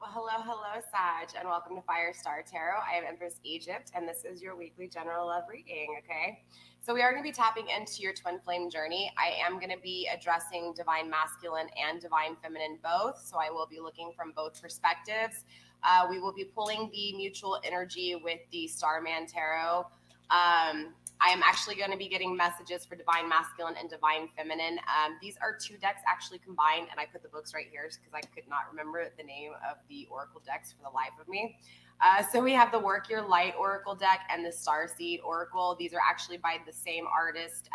Well, hello, Sag, and welcome to FireStarTarot. I am Empress Egypt, and this is your weekly general love reading, okay? So we are going to be tapping into your twin flame journey. I am going to be addressing divine masculine and divine feminine both, so I will be looking from both perspectives. We will be pulling the mutual energy with the Starman Tarot. I am actually going to be getting messages for divine masculine and divine feminine. These are two decks actually combined, and I put the books right here because I could not remember the name of the oracle decks for the life of me. So we have the Work Your Light Oracle deck and the Starseed Oracle. These are actually by the same artist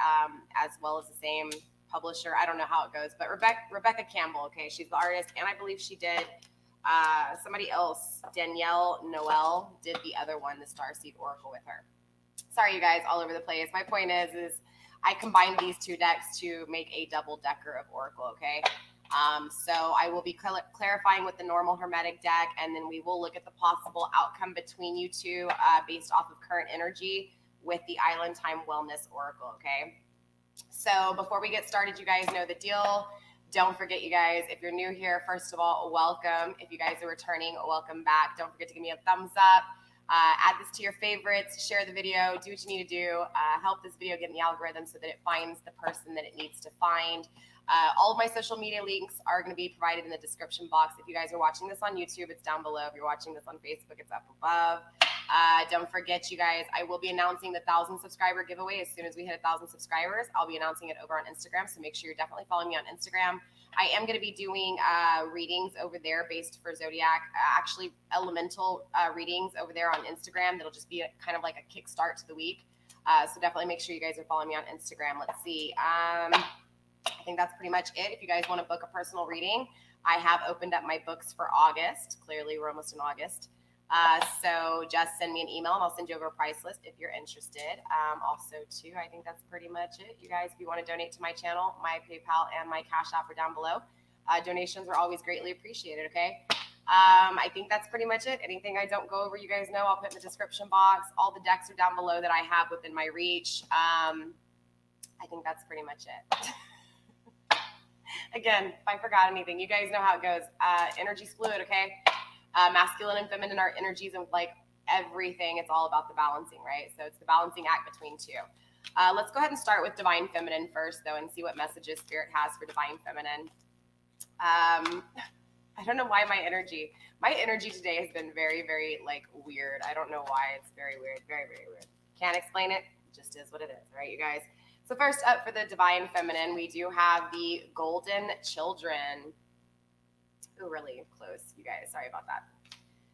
as well as the same publisher. I don't know how it goes, but Rebecca Campbell, okay, she's the artist, and I believe she did somebody else, Danielle Noel, did the other one, the Starseed Oracle, with her. Sorry, you guys, all over the place. My point is I combined these two decks to make a double decker of Oracle, okay? So I will be clarifying with the normal Hermetic deck, and then we will look at the possible outcome between you two based off of current energy with the Island Time Wellness Oracle, okay? So before we get started, you guys know the deal. Don't forget, you guys, if you're new here, first of all, welcome. If you guys are returning, welcome back. Don't forget to give me a thumbs up. Add this to your favorites, share the video, do what you need to do, help this video get in the algorithm so that it finds the person that it needs to find. All of my social media links are going to be provided in the description box. If you guys are watching this on YouTube, it's down below. If you're watching this on Facebook, it's up above. Don't forget, you guys, I will be announcing the 1,000 subscriber giveaway as soon as we hit 1,000 subscribers. I'll be announcing it over on Instagram, so make sure you're definitely following me on Instagram. I am going to be doing readings over there based for Zodiac, actually elemental readings over there on Instagram. That'll just be kind of like a kickstart to the week. So definitely make sure you guys are following me on Instagram. Let's see. I think that's pretty much it. If you guys want to book a personal reading, I have opened up my books for August. Clearly, we're almost in August. So just send me an email and I'll send you over a price list if you're interested. Also, too, I think that's pretty much it. You guys, if you want to donate to my channel, my PayPal and my Cash App are down below. Donations are always greatly appreciated, okay? I think that's pretty much it. Anything I don't go over, you guys know, I'll put in the description box. All the decks are down below that I have within my reach. I think that's pretty much it. Again, if I forgot anything, you guys know how it goes. Energy's fluid, okay? Masculine and feminine are energies of like everything. It's all about the balancing, right? So it's the balancing act between two. Let's go ahead and start with divine feminine first, though, and see what messages spirit has for divine feminine. I don't know why my energy today has been very, very like weird. I don't know why. It's very weird, very, very weird. Can't explain it. It just is what it is, right, you guys? So first up for the divine feminine, we do have the golden children. Ooh, really close, you guys. Sorry about that.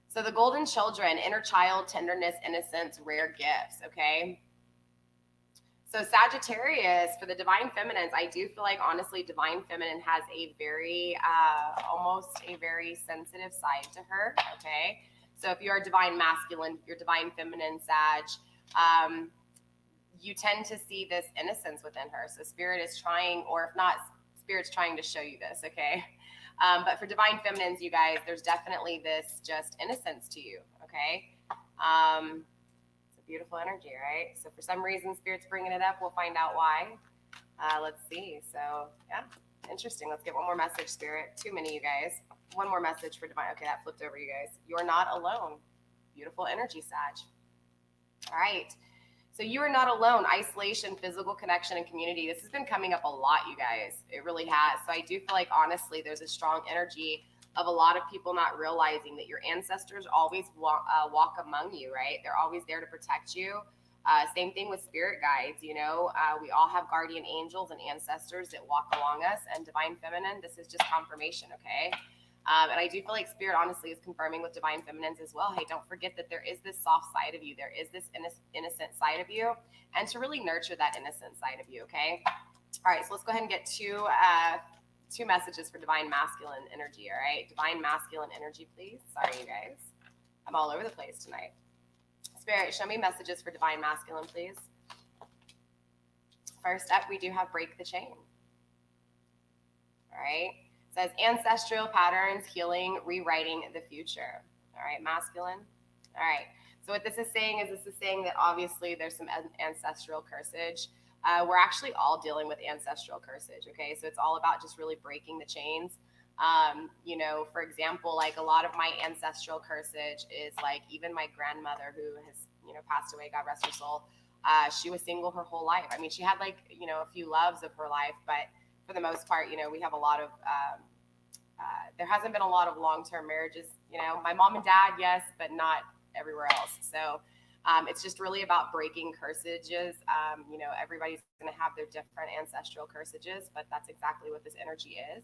So the golden children, inner child, tenderness, innocence, rare gifts, okay? So Sagittarius, for the divine feminines, I do feel like, honestly, divine feminine has a very, almost a very sensitive side to her, okay? So if you're divine masculine, if you're divine feminine, Sag, you tend to see this innocence within her. So spirit is trying, or if not, spirit's trying to show you this, okay? But for divine feminines, you guys, there's definitely this just innocence to you, okay? It's a beautiful energy, right? So for some reason, spirit's bringing it up. We'll find out why. Let's see. So, yeah, interesting. Let's get one more message, spirit. Too many, you guys. One more message for divine. Okay, that flipped over, you guys. You're not alone. Beautiful energy, Sag. All right. So you are not alone. Isolation, physical connection, and community. This has been coming up a lot, you guys. It really has. So I do feel like, honestly, there's a strong energy of a lot of people not realizing that your ancestors always walk among you, right? They're always there to protect you. Same thing with spirit guides, you know. We all have guardian angels and ancestors that walk along us. And divine feminine, this is just confirmation, okay? And I do feel like spirit, honestly, is confirming with divine feminines as well. Hey, don't forget that there is this soft side of you. There is this innocent side of you, and to really nurture that innocent side of you, okay? All right, so let's go ahead and get two messages for divine masculine energy, all right? Divine masculine energy, please. Sorry, you guys. I'm all over the place tonight. Spirit, show me messages for divine masculine, please. First up, we do have break the chain. All right. It says ancestral patterns, healing, rewriting the future. All right, masculine. All right. So what this is saying that obviously there's some ancestral cursage. We're actually all dealing with ancestral cursage, okay? So it's all about just really breaking the chains. You know, for example, like a lot of my ancestral cursage is like even my grandmother who has, you know, passed away, God rest her soul. She was single her whole life. I mean, she had like, you know, a few loves of her life, but for the most part, you know, we have a lot of, there hasn't been a lot of long-term marriages, you know, my mom and dad, yes, but not everywhere else. So it's just really about breaking cursages. You know, everybody's going to have their different ancestral cursages, but that's exactly what this energy is.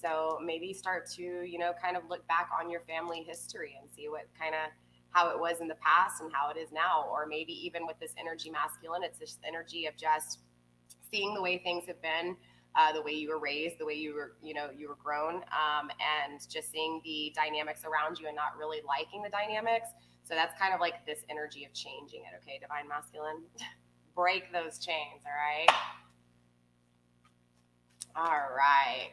So maybe start to, you know, kind of look back on your family history and see what kind of how it was in the past and how it is now. Or maybe even with this energy masculine, it's this energy of just seeing the way things have been, the way you were raised, the way you were, you know, you were grown, and just seeing the dynamics around you and not really liking the dynamics. So that's kind of like this energy of changing it. Okay, divine masculine, break those chains. All right. All right.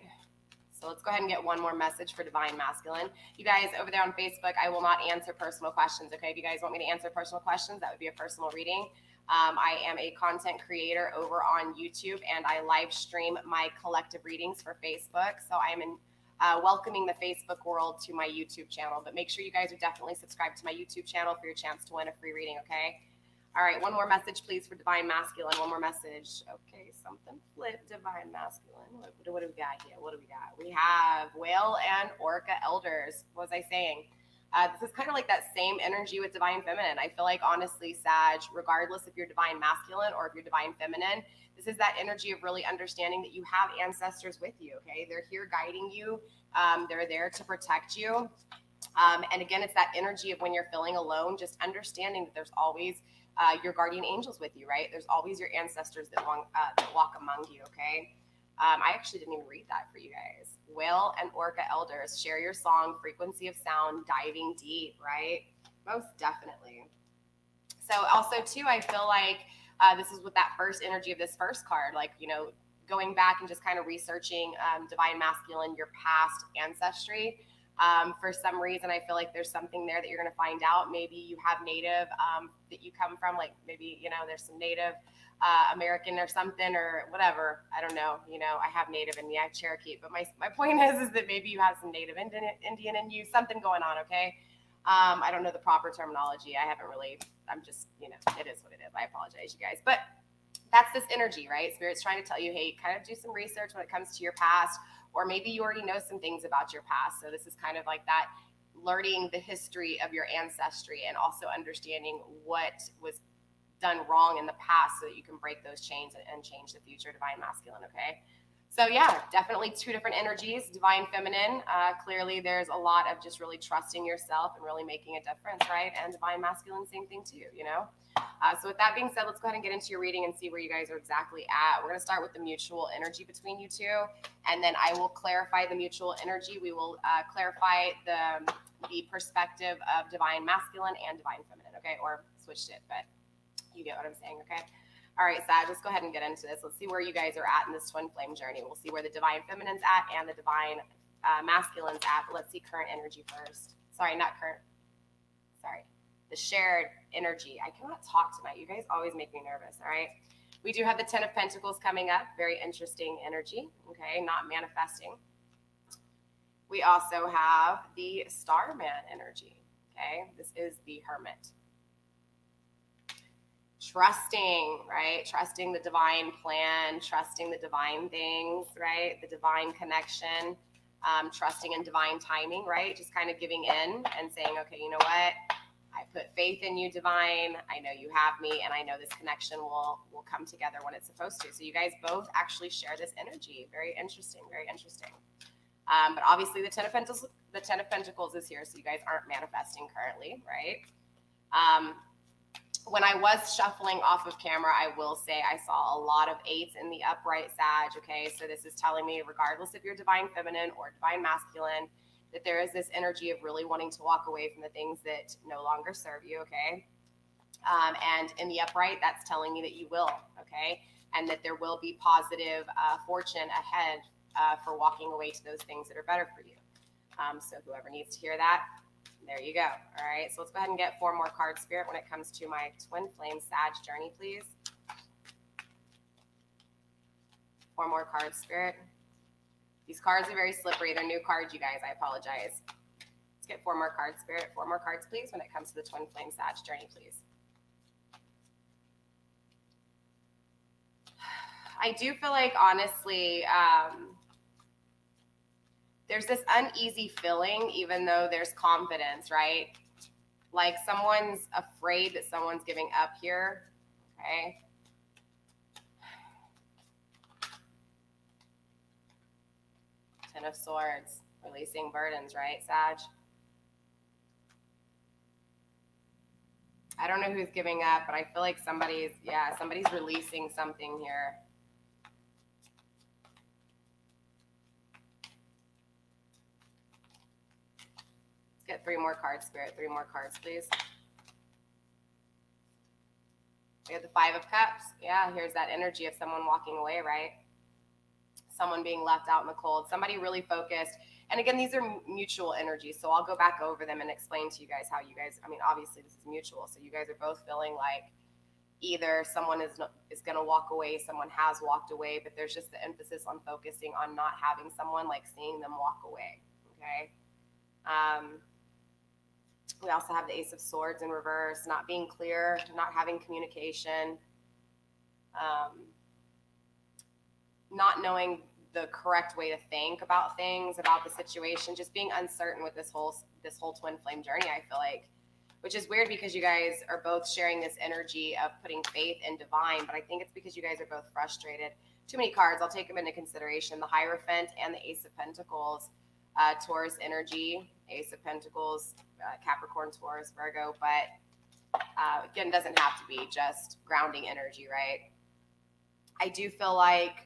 So let's go ahead and get one more message for divine masculine. You guys over there on Facebook, I will not answer personal questions. Okay, if you guys want me to answer personal questions, that would be a personal reading. I am a content creator over on YouTube, and I live stream my collective readings for Facebook. So I am welcoming the Facebook world to my YouTube channel. But make sure you guys are definitely subscribed to my YouTube channel for your chance to win a free reading, okay? All right, one more message, please, for divine masculine. One more message. Okay, something flipped, divine masculine. What do we got here? What do we got? We have whale and orca elders. What was I saying? This is kind of like that same energy with divine feminine. I feel like, honestly, Sag, regardless if you're divine masculine or if you're divine feminine, this is that energy of really understanding that you have ancestors with you, okay? They're here guiding you. They're there to protect you. And again, it's that energy of when you're feeling alone, just understanding that there's always your guardian angels with you, right? There's always your ancestors that walk among you, okay? I actually didn't even read that for you guys. Whale and orca elders, share your song, frequency of sound, diving deep, right? Most definitely. So also too, I feel like this is with that first energy of this first card, like, you know, going back and just kind of researching divine masculine, your past ancestry. For some reason, I feel like there's something there that you're going to find out. Maybe you have Native that you come from, like maybe, you know, there's some Native American or something or whatever. I don't know. You know, I have Native in me, I have Cherokee. But my point is that maybe you have some Native Indian in you, something going on, okay? I don't know the proper terminology. I haven't really, I'm just, you know, it is what it is. I apologize, you guys. But that's this energy, right? Spirit's trying to tell you, hey, kind of do some research when it comes to your past, or maybe you already know some things about your past. So this is kind of like that learning the history of your ancestry and also understanding what was done wrong in the past so that you can break those chains and change the future, divine masculine, okay? So yeah, definitely two different energies, divine feminine. Clearly there's a lot of just really trusting yourself and really making a difference, right? And divine masculine, same thing too, you know? So with that being said, let's go ahead and get into your reading and see where you guys are exactly at. We're going to start with the mutual energy between you two, and then I will clarify the mutual energy. We will clarify the perspective of divine masculine and divine feminine, okay? Or switched it, but you get what I'm saying, okay? All right, Sag, let's go ahead and get into this. Let's see where you guys are at in this twin flame journey. We'll see where the divine feminine's at and the divine masculine's at, but let's see current energy first. Sorry, not current. Sorry. The shared energy. I cannot talk tonight. You guys always make me nervous, all right? We do have the 10 of Pentacles coming up. Very interesting energy, okay? Not manifesting. We also have the Starman energy, okay? This is the Hermit. Trusting, right? Trusting the divine plan, trusting the divine things, right? The divine connection, trusting in divine timing, right? Just kind of giving in and saying, okay, you know what? I put faith in you, divine. I know you have me, and I know this connection will come together when it's supposed to. So you guys both actually share this energy. Very interesting, very interesting. But obviously the 10 of Pentacles is here, so you guys aren't manifesting currently, right? When I was shuffling off of camera, I will say I saw a lot of 8s in the upright, Sag, okay? So this is telling me, regardless if you're divine feminine or divine masculine, that there is this energy of really wanting to walk away from the things that no longer serve you, okay? And in the upright, that's telling me that you will, okay? And that there will be positive fortune ahead for walking away to those things that are better for you. So whoever needs to hear that, there you go. All right, so let's go ahead and get 4 more cards, Spirit, when it comes to my twin flame Sag journey, please. 4 more cards, Spirit. These cards are very slippery. They're new cards, you guys. I apologize. Let's get 4 more cards, Spirit. 4 more cards, please, when it comes to the Twin Flame Sag journey, please. I do feel like, honestly, there's this uneasy feeling, even though there's confidence, right? Like someone's afraid that someone's giving up here, okay? Ten of Swords, releasing burdens, right, Sag? I don't know who's giving up, but I feel like somebody's releasing something here. Get 3 more cards, Spirit. 3 more cards, please. We have the 5 of Cups. Yeah, here's that energy of someone walking away, right? Someone being left out in the cold. Somebody really focused. And again, these are mutual energies, so I'll go back over them and explain to you guys how you guys, I mean, obviously this is mutual, so you guys are both feeling like either someone is going to walk away, someone has walked away, but there's just the emphasis on focusing on not having someone, like seeing them walk away, okay? We also have the Ace of Swords in reverse, not being clear, not having communication, not knowing the correct way to think about things, about the situation, just being uncertain with this whole twin flame journey, I feel like, which is weird because you guys are both sharing this energy of putting faith in divine, but I think it's because you guys are both frustrated. Too many cards, I'll take them into consideration. The Hierophant and the Ace of Pentacles, Taurus energy, Ace of Pentacles, Capricorn, Taurus, Virgo, but again, doesn't have to be just grounding energy, right? I do feel like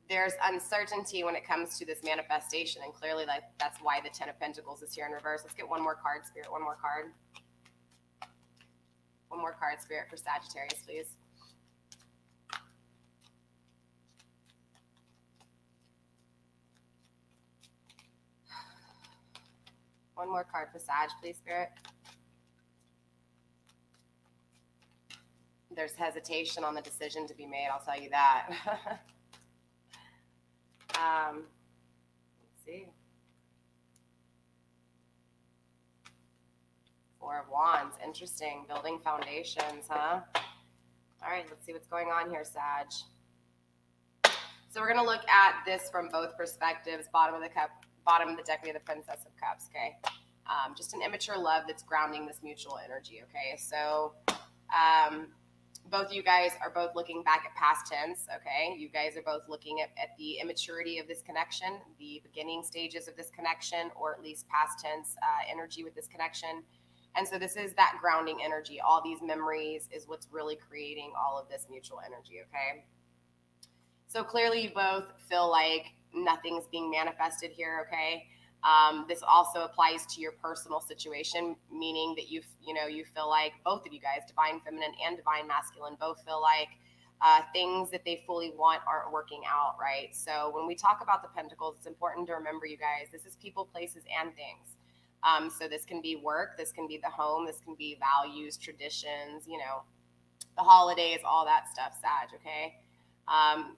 there's uncertainty when it comes to this manifestation, and clearly like that's why the 10 of Pentacles is here in reverse. Let's get 1 more card, Spirit, 1 more card. 1 more card, Spirit, for Sagittarius, please. One more card for Sag, please, Spirit. There's hesitation on the decision to be made, I'll tell you that. Let's see. 4 of Wands, interesting. Building foundations, huh? All right, let's see what's going on here, Sag. So we're going to look at this from both perspectives. Bottom of the deck, we have the Princess of Cups, okay? Just an immature love that's grounding this mutual energy, okay? So both of you guys are both looking back at past tense, okay? You guys are both looking at the immaturity of this connection, the beginning stages of this connection, or at least past tense energy with this connection. And so this is that grounding energy. All these memories is what's really creating all of this mutual energy, okay? So clearly you both feel like nothing's being manifested here, okay? This also applies to your personal situation, meaning that you feel like both of you guys, divine feminine and divine masculine, both feel like things that they fully want aren't working out, right? So when we talk about the Pentacles, it's important to remember, you guys, this is people, places, and things. So this can be work, this can be the home, this can be values, traditions, the holidays, all that stuff, Sag, okay?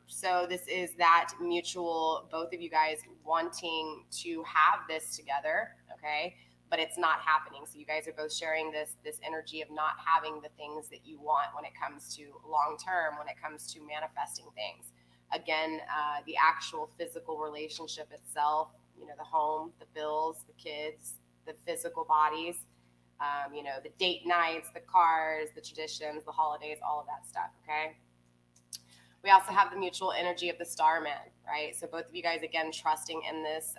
So this is that mutual, both of you guys wanting to have this together, okay? But it's not happening. So you guys are both sharing this energy of not having the things that you want when it comes to long term, when it comes to manifesting things. Again, the actual physical relationship itself, the home, the bills, the kids, the physical bodies, the date nights, the cars, the traditions, the holidays, all of that stuff, okay? We also have the mutual energy of the Starman, right? So both of you guys, again, trusting in this,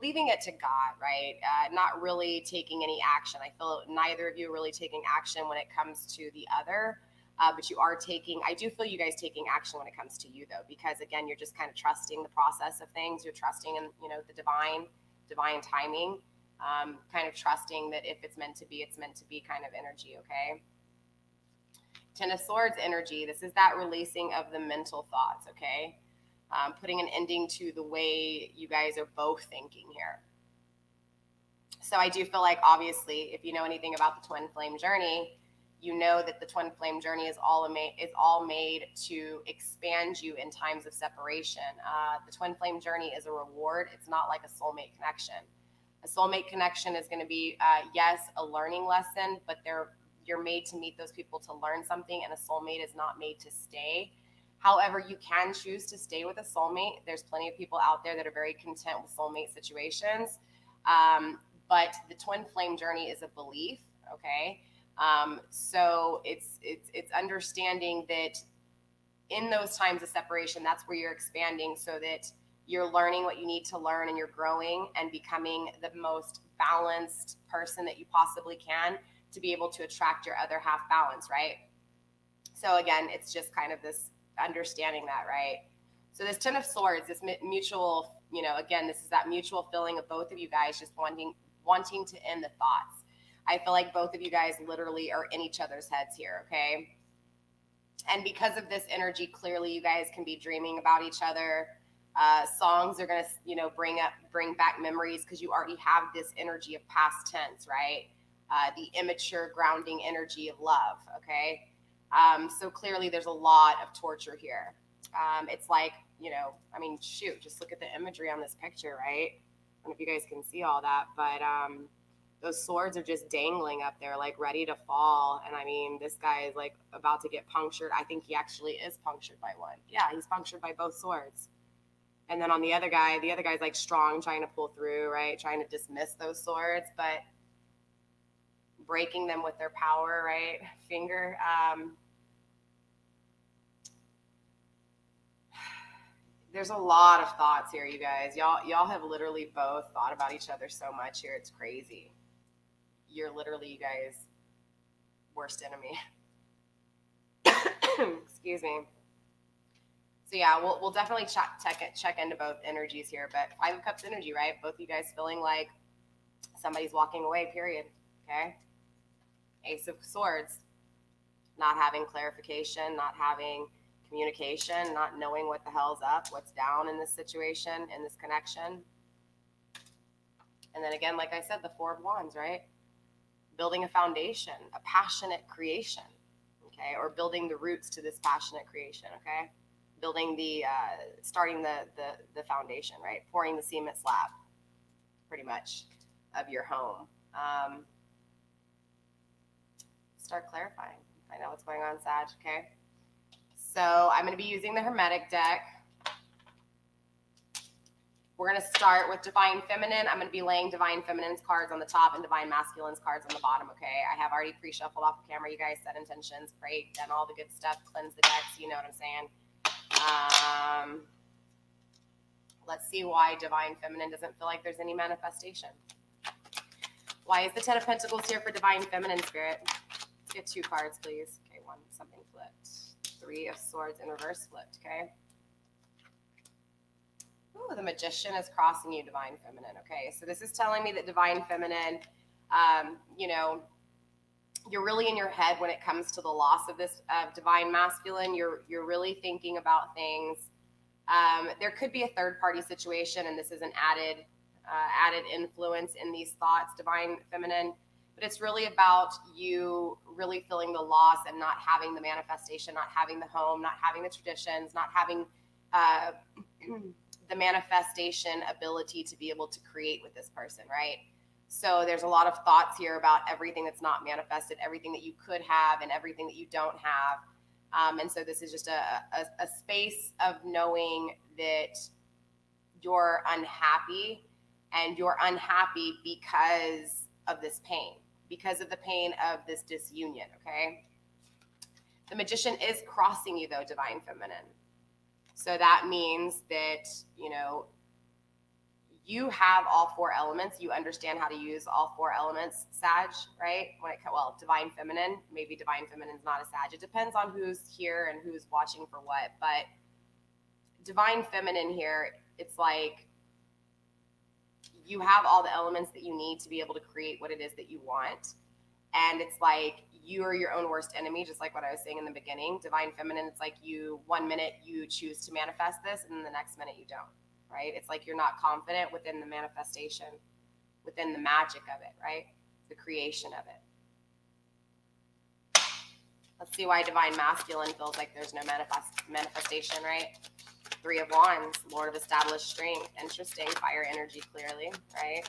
leaving it to God, right? Not really taking any action. I feel neither of you are really taking action when it comes to the other, but you are taking, I do feel you guys taking action when it comes to you, though, because, again, you're just kind of trusting the process of things. You're trusting in, the divine timing, kind of trusting that if it's meant to be kind of energy, okay? 10 of Swords energy, this is that releasing of the mental thoughts, okay? Putting an ending to the way you guys are both thinking here. So I do feel like, obviously, if you know anything about the twin flame journey, you know that the twin flame journey is all made to expand you in times of separation. The twin flame journey is a reward. It's not like a soulmate connection. A soulmate connection is going to be, yes, a learning lesson, but you're made to meet those people to learn something, and a soulmate is not made to stay. However, you can choose to stay with a soulmate. There's plenty of people out there that are very content with soulmate situations. But the twin flame journey is a belief, okay? So it's understanding that in those times of separation, that's where you're expanding, so that you're learning what you need to learn, and you're growing and becoming the most balanced person that you possibly can to be able to attract your other half balance, right? So again, it's just kind of this understanding that, right? So this Ten of Swords, this mutual, again, this is that mutual feeling of both of you guys just wanting to end the thoughts. I feel like both of you guys literally are in each other's heads here, okay? And because of this energy, clearly you guys can be dreaming about each other. Songs are going to, bring back memories, because you already have this energy of past tense, right? The immature grounding energy of love, okay? So clearly there's a lot of torture here. It's like, shoot, just look at the imagery on this picture, right? I don't know if you guys can see all that, but those swords are just dangling up there, like ready to fall. And I mean, this guy is like about to get punctured. I think he actually is punctured by one. Yeah, he's punctured by both swords. And then on the other guy's like strong, trying to pull through, right? Trying to dismiss those swords, but breaking them with their power, right? Finger. There's a lot of thoughts here, you guys. Y'all have literally both thought about each other so much here. It's crazy. You're literally, you guys, worst enemy. Excuse me. So yeah, we'll definitely check into both energies here. But Five of Cups energy, right? Both of you guys feeling like somebody's walking away, period. Okay? Ace of Swords. Not having clarification, not having communication, not knowing what the hell's up, what's down in this situation, in this connection. And then again, like I said, the Four of Wands, right? Building a foundation, a passionate creation, okay? Or building the roots to this passionate creation, okay? Building starting the foundation, right? Pouring the cement slab, pretty much, of your home. Start clarifying. I know what's going on, Sag, okay? So I'm going to be using the Hermetic deck. We're going to start with Divine Feminine. I'm going to be laying Divine Feminine's cards on the top and Divine Masculine's cards on the bottom, okay? I have already pre-shuffled off the camera. You guys set intentions, prayed, done all the good stuff, cleanse the decks, you know what I'm saying? Let's see why Divine Feminine doesn't feel like there's any manifestation. Why is the Ten of Pentacles here for Divine Feminine, Spirit? Let's get 2 cards, please. Okay, 1, something flipped. 3 of Swords in reverse flipped, okay? Ooh, the Magician is crossing you, Divine Feminine, okay? So this is telling me that Divine Feminine, you're really in your head when it comes to the loss of this Divine Masculine. You're really thinking about things. There could be a third-party situation, and this is an added influence in these thoughts, Divine Feminine. But it's really about you really feeling the loss and not having the manifestation, not having the home, not having the traditions, not having the manifestation ability to be able to create with this person, right? So there's a lot of thoughts here about everything that's not manifested, everything that you could have and everything that you don't have. And so this is just a space of knowing that you're unhappy, and you're unhappy because of this pain, because of the pain of this disunion, okay? The Magician is crossing you, though, Divine Feminine. So that means that, you have all 4 elements. You understand how to use all 4 elements, Sag, right? Divine Feminine. Maybe Divine Feminine's not a Sag. It depends on who's here and who's watching for what. But Divine Feminine here, it's like you have all the elements that you need to be able to create what it is that you want. And it's like you are your own worst enemy, just like what I was saying in the beginning. Divine Feminine, it's like one minute you choose to manifest this, and then the next minute you don't, right? It's like you're not confident within the manifestation, within the magic of it, right? The creation of it. Let's see why divine masculine feels like there's no manifestation, right? 3 of Wands, Lord of established strength. Interesting. Fire energy, clearly, right?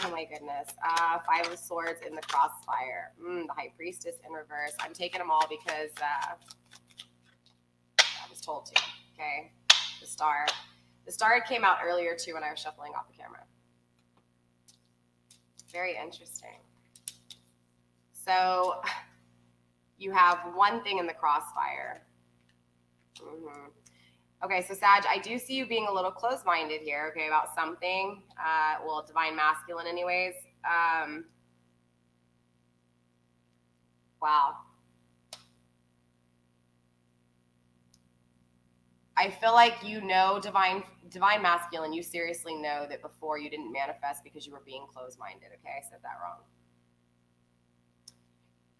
Oh my goodness. 5 of Swords in the crossfire. The High Priestess in reverse. I'm taking them all because I was told to. Okay. The Star. The Star came out earlier too when I was shuffling off the camera. Very interesting. So you have one thing in the crossfire. Okay, so Sag, I do see you being a little closed-minded here, okay, about something. Well, divine masculine anyways. Wow. I feel like you know divine masculine, you seriously know that before you didn't manifest because you were being closed-minded, okay? I said that wrong.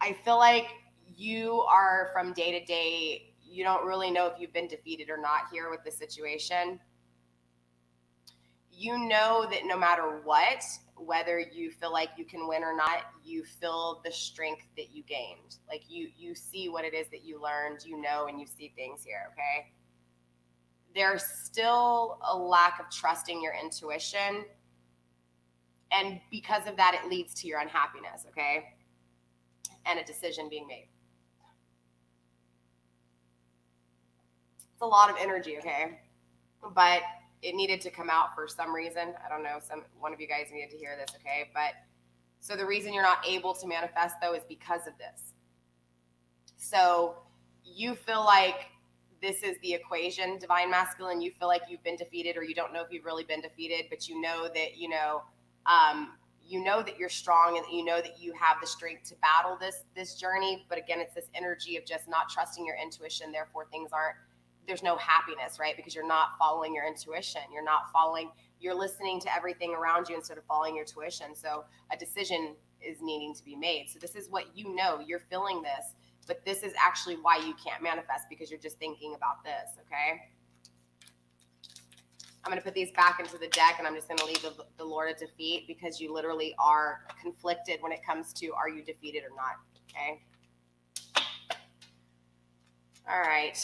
I feel like you are from day to day, you don't really know if you've been defeated or not here with the situation. You know that no matter what, whether you feel like you can win or not, you feel the strength that you gained. Like you see what it is that you learned, you know, and you see things here, okay? There's still a lack of trusting your intuition. And because of that, it leads to your unhappiness, okay? And a decision being made. It's a lot of energy, okay? But it needed to come out for some reason. I don't know, one of you guys needed to hear this, okay? But so the reason you're not able to manifest though is because of this. So you feel like this is the equation, divine masculine. You feel like you've been defeated, or you don't know if you've really been defeated, but you know that, you know that you're strong, and you know that you have the strength to battle this journey. But again, it's this energy of just not trusting your intuition. Therefore, there's no happiness, right? Because you're not following your intuition. You're listening to everything around you instead of following your tuition. So a decision is needing to be made. So this is what you know, you're feeling this, but this is actually why you can't manifest, because you're just thinking about this, okay? I'm going to put these back into the deck, and I'm just going to leave the Lord of Defeat, because you literally are conflicted when it comes to, are you defeated or not, okay? All right,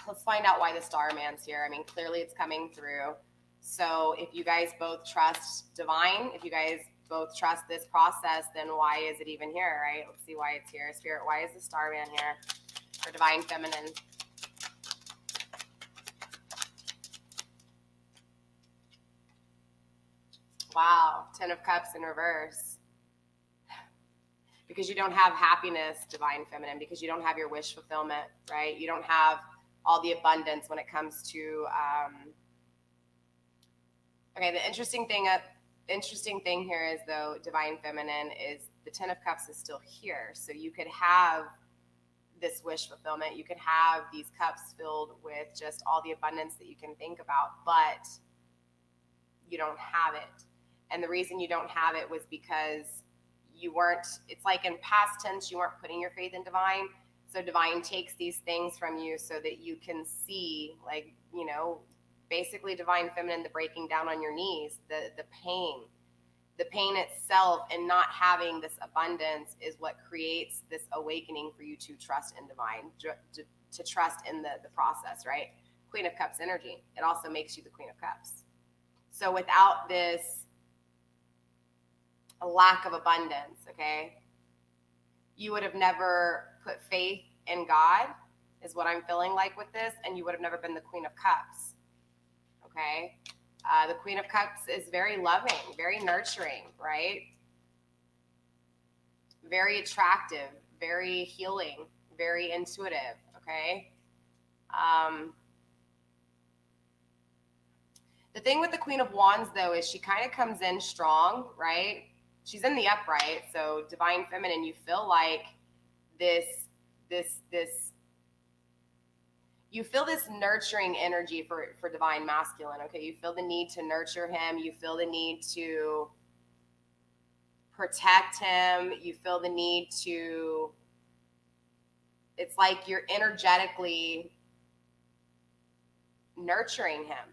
let's find out why the Starman's here. I mean, clearly it's coming through. So if you guys both trust divine, if you guys both trust this process, then why is it even here, right? Let's see why it's here. Spirit, why is the Starman here for divine feminine? Wow, 10 of Cups in reverse. Because you don't have happiness, divine feminine, because you don't have your wish fulfillment, right? You don't have all the abundance when it comes to, okay, the interesting thing here is, though, divine feminine, is the 10 of Cups is still here. So you could have this wish fulfillment. You could have these cups filled with just all the abundance that you can think about, but you don't have it. And the reason you don't have it was because you weren't, it's like in past tense, you weren't putting your faith in divine. So divine takes these things from you so that you can see, like, you know, basically divine feminine, the breaking down on your knees, the pain itself, and not having this abundance is what creates this awakening for you to trust in divine, to trust in the process, right? Queen of Cups energy. It also makes you the Queen of Cups. So without this lack of abundance, okay, you would have never put faith in God, is what I'm feeling like with this, and you would have never been the Queen of Cups, okay? The Queen of Cups is very loving, very nurturing, right? Very attractive, very healing, very intuitive, okay? The thing with the Queen of Wands, though, is she kind of comes in strong, right? She's in the upright, so divine feminine, you feel like you feel this nurturing energy for divine masculine, okay? You feel the need to nurture him. You feel the need to protect him. You feel the need to, it's like you're energetically nurturing him.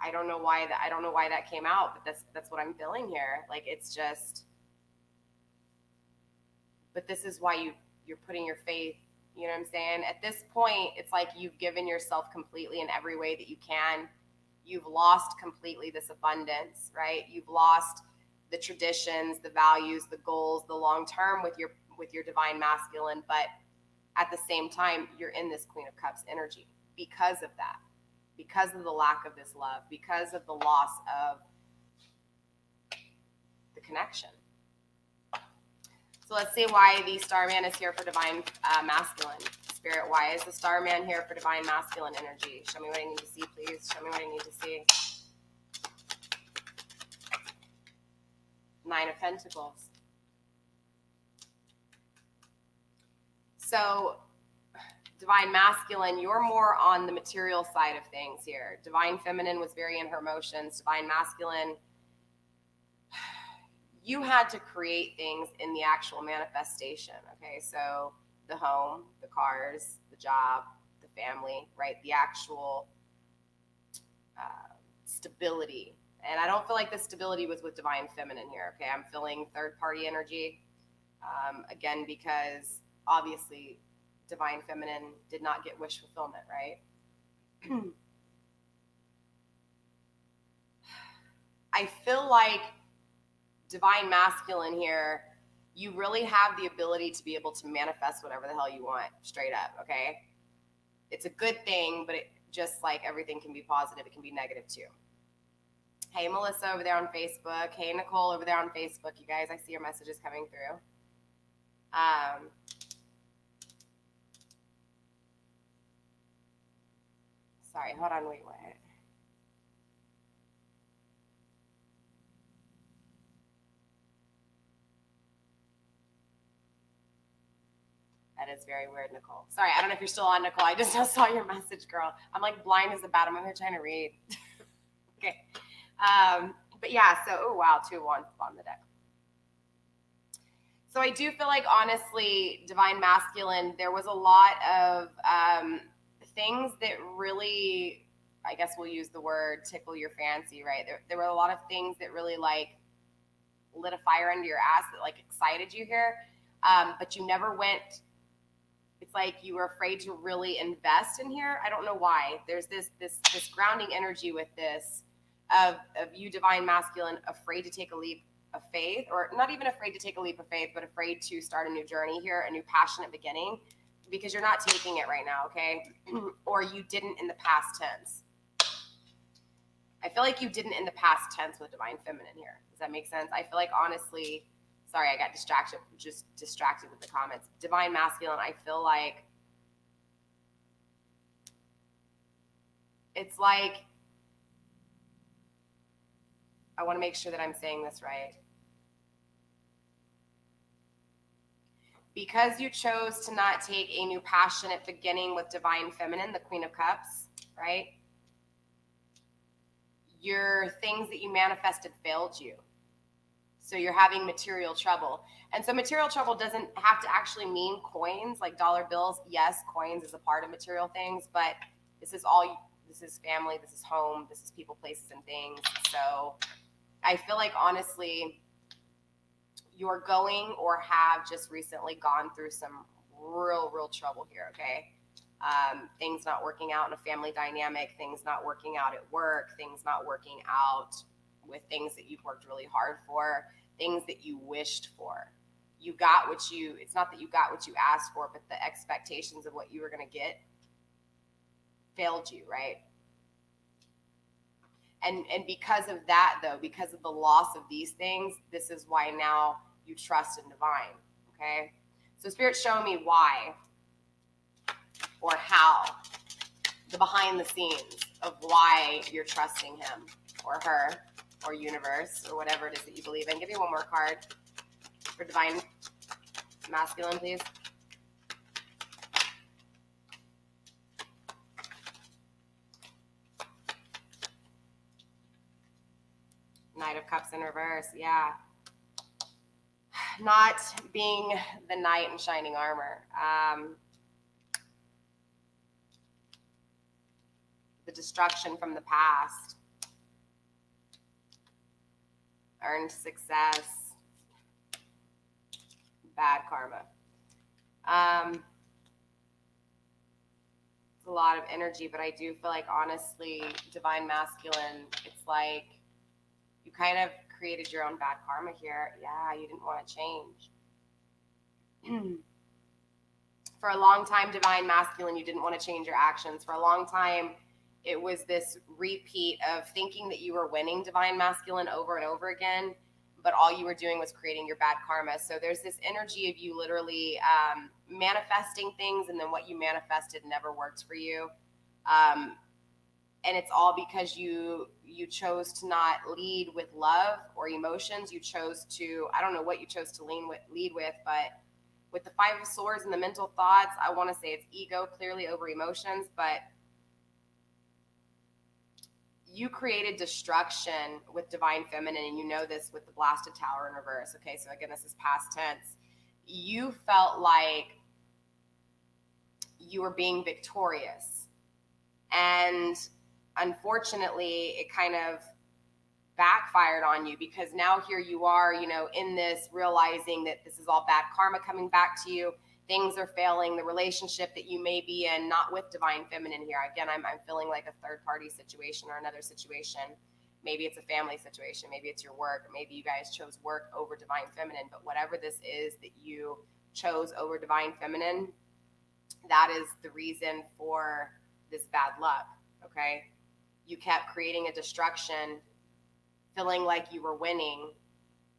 I don't know why that came out, but that's what I'm feeling here. Like, it's just, but this is why you're putting your faith, you know what I'm saying? At this point, it's like you've given yourself completely in every way that you can. You've lost completely this abundance, right? You've lost the traditions, the values, the goals, the long term with your divine masculine, but at the same time, you're in this Queen of Cups energy because of that, because of the lack of this love, because of the loss of the connection. So let's see why the Starman is here for divine masculine. Spirit, why is the Starman here for divine masculine energy? Show me what I need to see, please. Show me what I need to see. Nine of Pentacles. So divine masculine, you're more on the material side of things here. Divine feminine was very in her emotions. Divine masculine, you had to create things in the actual manifestation, okay? So the home, the cars, the job, the family, right? The actual stability. And I don't feel like the stability was with divine feminine here, okay? I'm feeling third party energy, again, because obviously divine feminine did not get wish fulfillment, right? I feel like divine masculine here, you really have the ability to be able to manifest whatever the hell you want, straight up, okay? It's a good thing, but it, just like everything can be positive, it can be negative too. Hey, Melissa over there on Facebook. Hey, Nicole over there on Facebook. You guys, I see your messages coming through. Sorry, hold on, wait. That is very weird, Nicole. Sorry, I don't know if you're still on, Nicole. I just saw your message, girl. I'm like blind as a bat. I'm over here trying to read. Okay. But yeah, so, oh wow, 2 of Wands on the deck. So I do feel like, honestly, divine masculine, there was a lot of things that really, I guess we'll use the word tickle your fancy, right? There were a lot of things that really like lit a fire under your ass that like excited you here, but you never went. It's like you were afraid to really invest in here. I don't know why. There's this grounding energy with this of you, divine masculine, afraid to take a leap of faith, or not even afraid to take a leap of faith, but afraid to start a new journey here, a new passionate beginning, because you're not taking it right now, okay? Or you didn't in the past tense. I feel like you didn't in the past tense with divine feminine here. Does that make sense? I feel like, honestly, sorry, I got distracted with the comments. Divine masculine, I feel like it's like, I want to make sure that I'm saying this right. Because you chose to not take a new passionate beginning with divine feminine, the Queen of Cups, right? Your things that you manifested failed you. So you're having material trouble. And so material trouble doesn't have to actually mean coins, like dollar bills. Yes, coins is a part of material things, but this is family, this is home, this is people, places, and things. So I feel like, honestly, you're going or have just recently gone through some real trouble here, okay? Things not working out in a family dynamic, things not working out at work, things not working out with things that you've worked really hard for, things that you wished for. You got what it's not that you got what you asked for, but the expectations of what you were going to get failed you, right? And because of that, though, because of the loss of these things, this is why now you trust in divine, okay? So Spirit, show me why or how, the behind the scenes of why you're trusting him or her or universe or whatever it is that you believe in. Give me one more card for divine masculine, please. Knight of Cups in reverse, yeah. Not being the knight in shining armor. The destruction from the past. Earned success. bad karma. It's a lot of energy, but I do feel like, honestly, divine masculine, it's like you kind of created your own bad karma here. Yeah, you didn't want to change. For a long time, divine masculine, you didn't want to change your actions. For a long time, it was this repeat of thinking that you were winning divine masculine over and over again, but all you were doing was creating your bad karma. So there's this energy of you literally manifesting things, and then what you manifested never worked for you. And it's all because you chose to not lead with love or emotions. You chose to, I don't know what you chose to lead with, but with the Five of Swords and the mental thoughts, I want to say it's ego clearly over emotions, but you created destruction with divine feminine, and you know this with the blasted tower in reverse. Okay, so again, this is past tense. You felt like you were being victorious, and unfortunately, it kind of backfired on you, because now here you are, you know, in this, realizing that this is all bad karma coming back to you. Things are failing. The relationship that you may be in, not with divine feminine here. Again, I'm feeling like a third party situation or another situation. Maybe it's a family situation. Maybe it's your work. Maybe you guys chose work over divine feminine. But whatever this is that you chose over divine feminine, that is the reason for this bad luck. Okay, you kept creating a destruction, feeling like you were winning.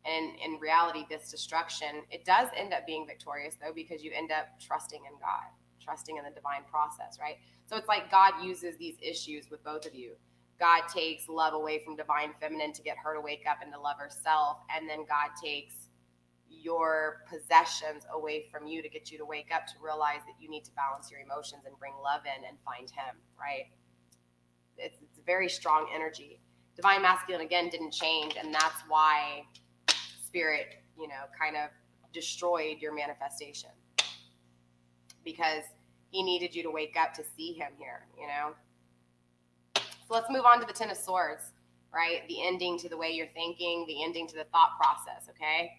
And in reality, this destruction, it does end up being victorious, though, because you end up trusting in God, trusting in the divine process, right? So it's like God uses these issues with both of you. God takes love away from divine feminine to get her to wake up and to love herself. And then God takes your possessions away from you to get you to wake up, to realize that you need to balance your emotions and bring love in and find him, right? It's a very strong energy. Divine masculine, again, didn't change. And that's why Spirit, you know, kind of destroyed your manifestation, because he needed you to wake up to see him here, you know. So let's move on to the Ten of Swords, right? The ending to the way you're thinking, the ending to the thought process, okay?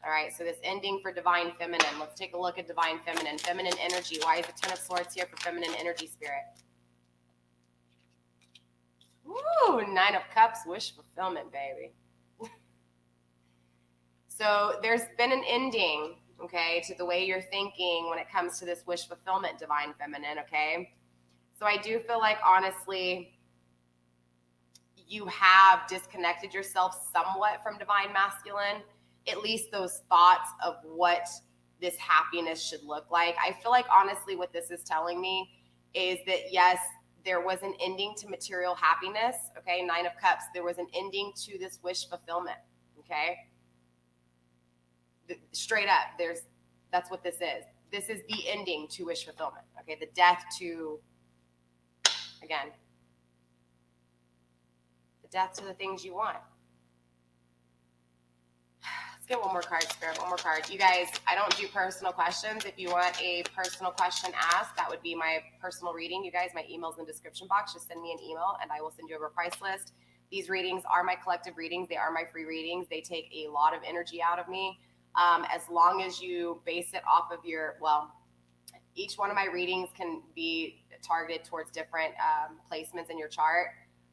All right, so this ending for divine feminine. Let's take a look at divine feminine. Feminine energy. Why is the Ten of Swords here for feminine energy, Spirit? Woo, Nine of Cups, wish fulfillment, baby. So there's been an ending, okay, to the way you're thinking when it comes to this wish fulfillment, divine feminine, okay? So I do feel like, honestly, you have disconnected yourself somewhat from divine masculine, at least those thoughts of what this happiness should look like. I feel like, honestly, what this is telling me is that, yes, there was an ending to material happiness, okay? Nine of Cups, there was an ending to this wish fulfillment, okay? Straight up, that's what this is. This is the ending to wish fulfillment, okay? The death to, again, the death to the things you want. Let's get one more card, Spirit, one more card. You guys, I don't do personal questions. If you want a personal question asked, that would be my personal reading. You guys, my email's in the description box. Just send me an email and I will send you over a price list. These readings are my collective readings. They are my free readings. They take a lot of energy out of me. As long as you base it off of your, well, each one of my readings can be targeted towards different placements in your chart.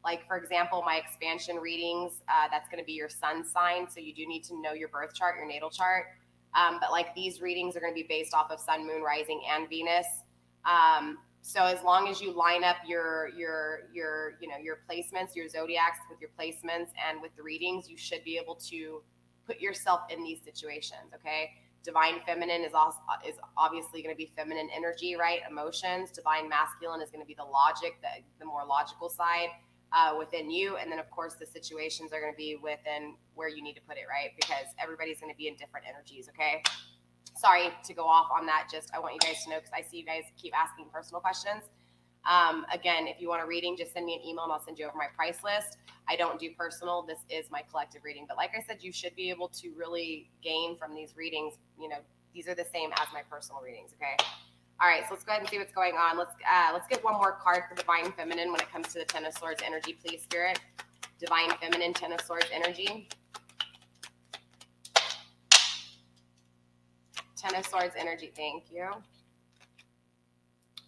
Like, for example, my expansion readings, that's going to be your sun sign. So you do need to know your birth chart, your natal chart. But like, these readings are going to be based off of sun, moon, rising, and Venus. So as long as you line up your placements, your zodiacs with your placements and with the readings, you should be able to put yourself in these situations, okay? Divine feminine is obviously going to be feminine energy, right? Emotions. Divine masculine is going to be the logic, the more logical side within you. And then, of course, the situations are going to be within where you need to put it, right? Because everybody's going to be in different energies, okay? Sorry to go off on that. Just I want you guys to know, because I see you guys keep asking personal questions. Again, if you want a reading, just send me an email and I'll send you over my price list. I don't do personal. This is my collective reading. But like I said, you should be able to really gain from these readings. You know, these are the same as my personal readings, okay? All right, so let's go ahead and see what's going on. Let's get one more card for Divine Feminine when it comes to the Ten of Swords energy, please, Spirit. Divine Feminine, Ten of Swords energy. Ten of Swords energy, thank you.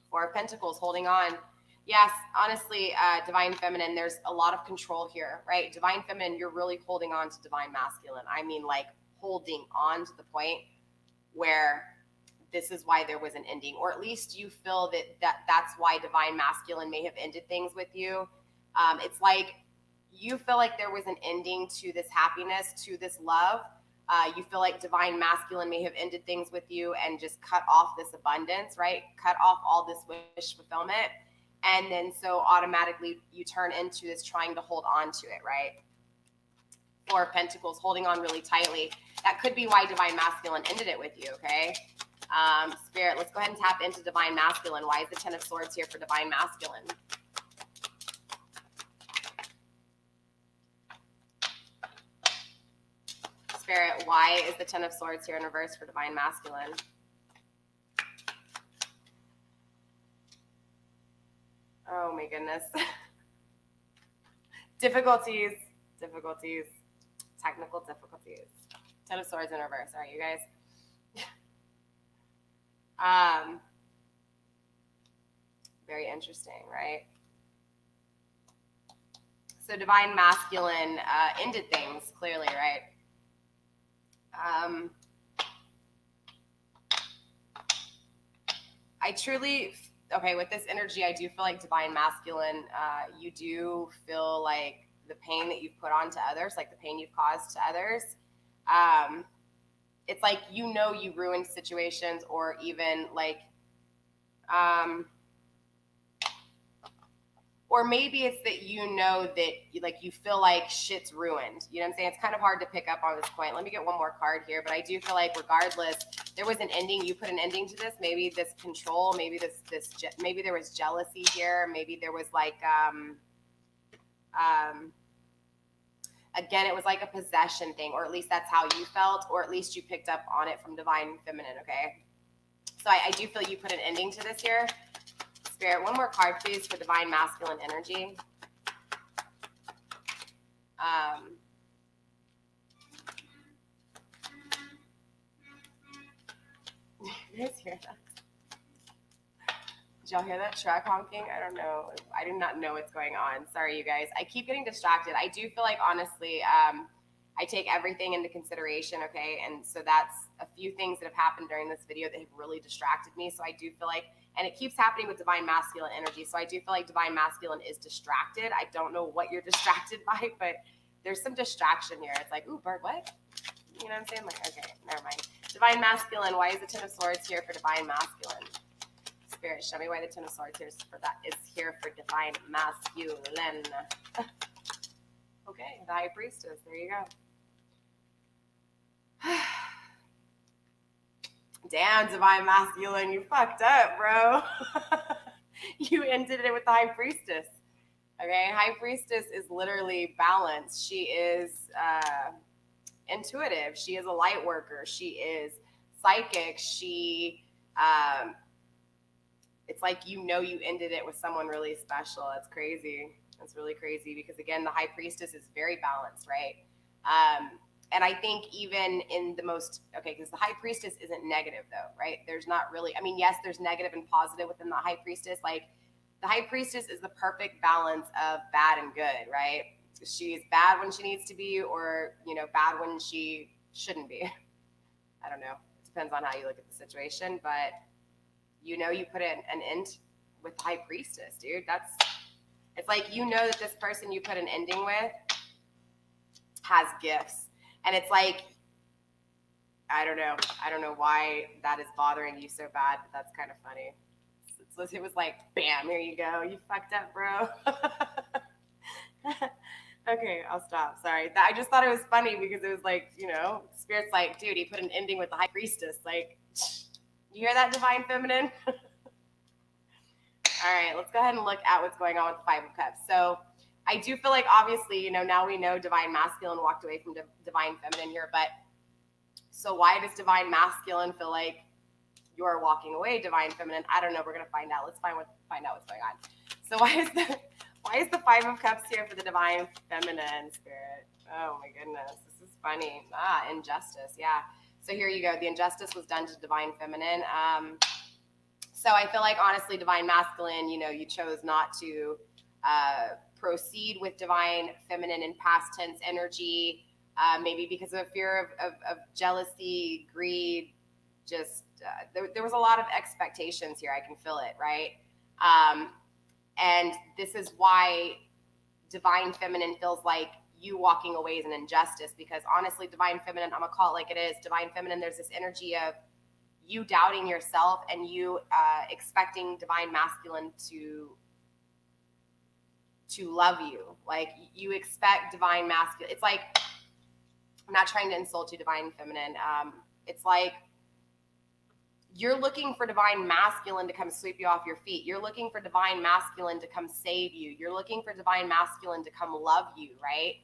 Four of Pentacles, holding on. Yes, honestly, Divine Feminine, there's a lot of control here, right? Divine Feminine, you're really holding on to Divine Masculine. I mean, like holding on to the point where this is why there was an ending, or at least you feel that's why Divine Masculine may have ended things with you. It's like you feel like there was an ending to this happiness, to this love. You feel like Divine Masculine may have ended things with you and just cut off this abundance, right? Cut off all this wish fulfillment. And then so automatically you turn into this trying to hold on to it, right? Four of Pentacles, holding on really tightly. That could be why Divine Masculine ended it with you, okay? Spirit, let's go ahead and tap into Divine Masculine. Why is the Ten of Swords here for Divine Masculine? Spirit, why is the Ten of Swords here in reverse for Divine Masculine? Oh my goodness. Difficulties, technical difficulties. Ten of Swords in reverse. All right, you guys. Very interesting, right? So Divine Masculine ended things, clearly, right? I truly, okay, with this energy, I do feel like Divine Masculine, you do feel like the pain that you've put onto others, like the pain you've caused to others. It's like, you know, you ruined situations, or even like, or maybe it's that you know that like you feel like shit's ruined. You know what I'm saying? It's kind of hard to pick up on this point. Let me get one more card here, but I do feel like regardless, there was an ending. You put an ending to this. Maybe this control. Maybe maybe there was jealousy here. Maybe there was like again, it was like a possession thing, or at least that's how you felt, or at least you picked up on it from Divine Feminine. Okay, so I do feel you put an ending to this here. Spirit, one more card, please, for Divine Masculine energy. You guys hear that? Did y'all hear that truck honking? I don't know. I do not know what's going on. Sorry, you guys. I keep getting distracted. I do feel like, honestly, I take everything into consideration, okay? And so that's a few things that have happened during this video that have really distracted me. So I do feel like, and it keeps happening with Divine Masculine energy. So I do feel like Divine Masculine is distracted. I don't know what you're distracted by, but there's some distraction here. It's like, ooh, bird, what? You know what I'm saying? Like, okay, never mind. Divine Masculine, why is the Ten of Swords here for Divine Masculine? Spirit, show me why the Ten of Swords is here for Divine Masculine. Okay, the High Priestess. There you go. Damn, Divine Masculine, you fucked up, bro. You ended it with the High Priestess. Okay, High Priestess is literally balance. She is intuitive. She is a light worker. She is psychic. She, it's like, you know, you ended it with someone really special. That's crazy. That's really crazy because, again, the High Priestess is very balanced, right? And I think even in the most, okay, because the High Priestess isn't negative though, right? There's not really, I mean, yes, there's negative and positive within the High Priestess. Like, the High Priestess is the perfect balance of bad and good, right? She's bad when she needs to be, or, you know, bad when she shouldn't be. I don't know. It depends on how you look at the situation, but you know, you put an end with the High Priestess, dude. It's like, you know that this person you put an ending with has gifts. And it's like, I don't know why that is bothering you so bad, but that's kind of funny. It was like, bam, here you go. You fucked up, bro. Okay, I'll stop. Sorry. I just thought it was funny because it was like, you know, Spirit's like, dude, he put an ending with the High Priestess. Like, you hear that, Divine Feminine? All right, let's go ahead and look at what's going on with the Five of Cups. So I do feel like, obviously, you know, now we know Divine Masculine walked away from Divine Feminine here, but so why does Divine Masculine feel like you're walking away, Divine Feminine? I don't know. We're gonna find out. Let's find out what's going on. So why is the Five of Cups here for the Divine Feminine, Spirit? Oh my goodness, this is funny. Injustice, yeah. So here you go. The injustice was done to divine feminine. So I feel like, honestly, divine masculine, you know, you chose not to proceed with divine feminine in past tense energy, maybe because of a fear of jealousy, greed, just there was a lot of expectations here. I can feel it, right? And this is why divine feminine feels like you walking away is an injustice, because honestly, divine feminine, I'm gonna call it like it is. Divine feminine, there's this energy of you doubting yourself and you expecting divine masculine to love you. Like, you expect divine masculine. It's like, I'm not trying to insult you, divine feminine. It's like you're looking for divine masculine to come sweep you off your feet. You're looking for divine masculine to come save you. You're looking for divine masculine to come love you, right?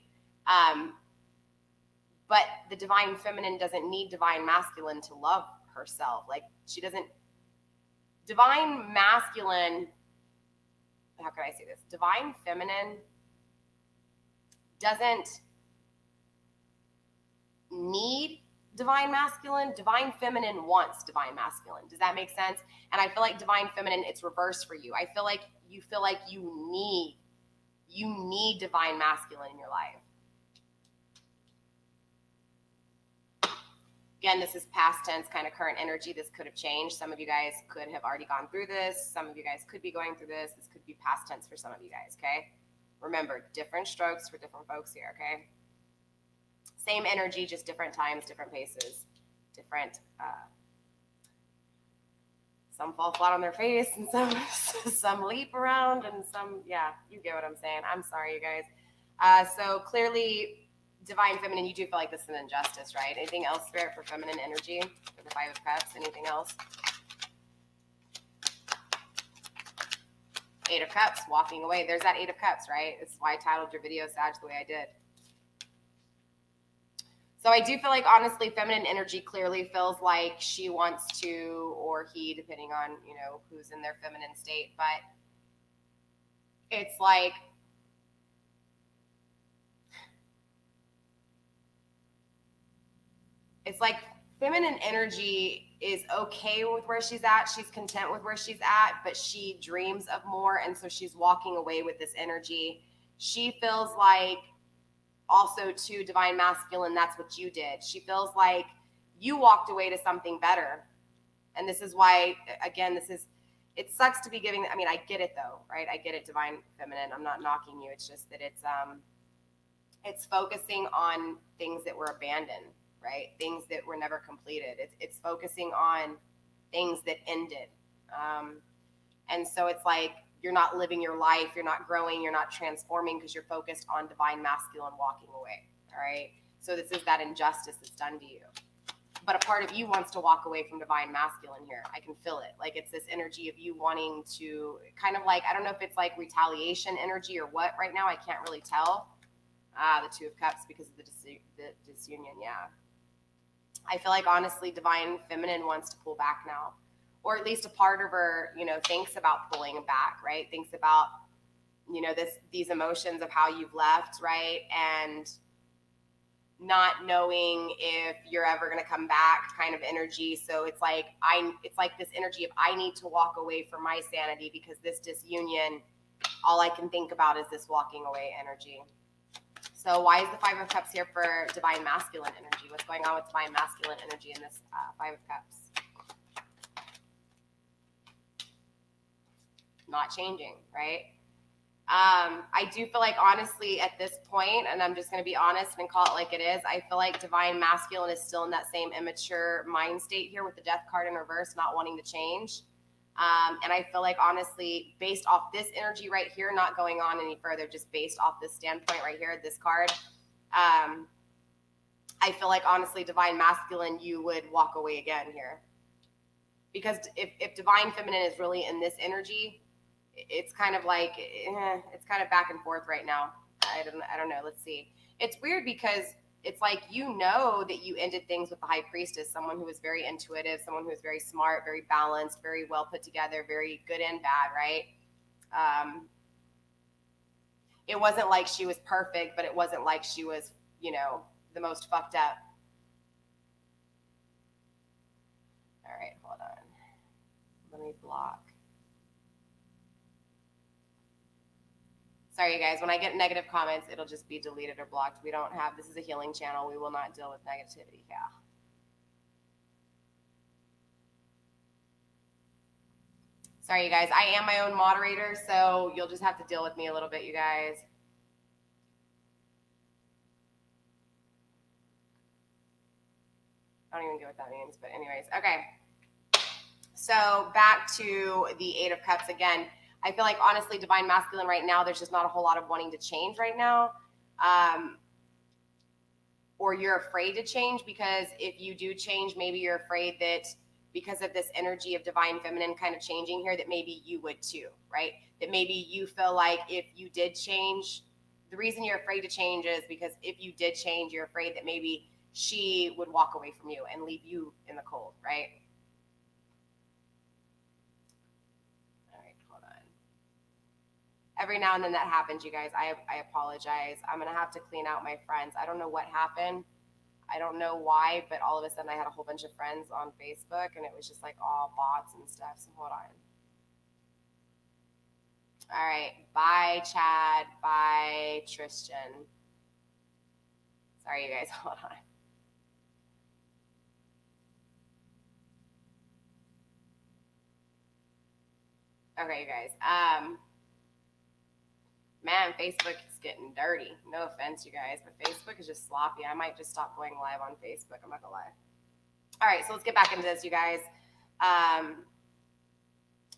But the divine feminine doesn't need divine masculine to love herself. Like, she doesn't. Divine masculine, how can I say this? Divine feminine doesn't need divine masculine. Divine feminine wants divine masculine. Does that make sense? And I feel like divine feminine, it's reversed for you. I feel like you need divine masculine in your life. Again, this is past tense, kind of current energy. This could have changed. Some of you guys could have already gone through this. Some of you guys could be going through this. This could be past tense for some of you guys, okay? Remember, different strokes for different folks here, okay? Same energy, just different times, different paces, different, some fall flat on their face and some leap around and some, yeah, you get what I'm saying. I'm sorry, you guys. So clearly, divine feminine, you do feel like this is an injustice, right? Anything else, Spirit, for feminine energy? For the Five of Cups, anything else? Eight of Cups, walking away. There's that Eight of Cups, right? This is why I titled your video, Sag, the way I did. So I do feel like, honestly, feminine energy clearly feels like she wants to, or he, depending on, you know, who's in their feminine state. But it's like, feminine energy is okay with where she's at. She's content with where she's at, but she dreams of more. And so she's walking away with this energy. She feels like, also to divine masculine, that's what you did. She feels like you walked away to something better. And this is why, again, it sucks to be giving, I mean, I get it though, right? I get it, divine feminine. I'm not knocking you. It's just that it's focusing on things that were abandoned, right? Things that were never completed. It's focusing on things that ended. And so it's like, you're not living your life, you're not growing, you're not transforming because you're focused on divine masculine walking away, all right? So this is that injustice that's done to you. But a part of you wants to walk away from divine masculine here. I can feel it. Like, it's this energy of you wanting to kind of like, I don't know if it's like retaliation energy or what right now. I can't really tell. The Two of Cups because of the disunion, yeah. I feel like, honestly, divine feminine wants to pull back now. Or at least a part of her, you know, thinks about pulling back, right? Thinks about, you know, these emotions of how you've left, right? And not knowing if you're ever going to come back kind of energy. So it's like this energy of, I need to walk away from my sanity because this disunion, all I can think about is this walking away energy. So why is the Five of Cups here for divine masculine energy? What's going on with divine masculine energy in this Five of Cups? Not changing, right? I do feel like, honestly, at this point, and I'm just going to be honest and call it like it is, I feel like divine masculine is still in that same immature mind state here with the Death card in reverse, not wanting to change. And I feel like, honestly, based off this energy right here, not going on any further, just based off this standpoint right here, this card, I feel like, honestly, divine masculine, you would walk away again here. Because if divine feminine is really in this energy, it's kind of like, it's kind of back and forth right now. I don't know. Let's see. It's weird because it's like, you know that you ended things with the High Priestess, someone who was very intuitive, someone who was very smart, very balanced, very well put together, very good and bad, right? It wasn't like she was perfect, but it wasn't like she was, you know, the most fucked up. Let me block. Sorry, you guys. When I get negative comments, it'll just be deleted or blocked. We don't have, this is a healing channel. We will not deal with negativity. Yeah. Sorry, you guys. I am my own moderator, so you'll just have to deal with me a little bit, you guys. I don't even get what that means, but anyways. Okay. So back to the Eight of Cups again. I feel like, honestly, Divine Masculine right now, there's just not a whole lot of wanting to change right now. Or you're afraid to change, because if you do change, maybe you're afraid that because of this energy of Divine Feminine kind of changing here, that maybe you would too, right? That maybe you feel like if you did change, the reason you're afraid to change is because if you did change, you're afraid that maybe she would walk away from you and leave you in the cold, right? Every now and then that happens, you guys. I apologize. I'm going to have to clean out my friends. I don't know what happened. I don't know why, but all of a sudden I had a whole bunch of friends on Facebook, and it was just like all bots and stuff. So hold on. All right. Bye, Chad. Bye, Tristan. Sorry, you guys. Hold on. Okay, you guys. Man, Facebook is getting dirty. No offense, you guys, but Facebook is just sloppy. I might just stop going live on Facebook. I'm not gonna lie. All right, so let's get back into this, you guys.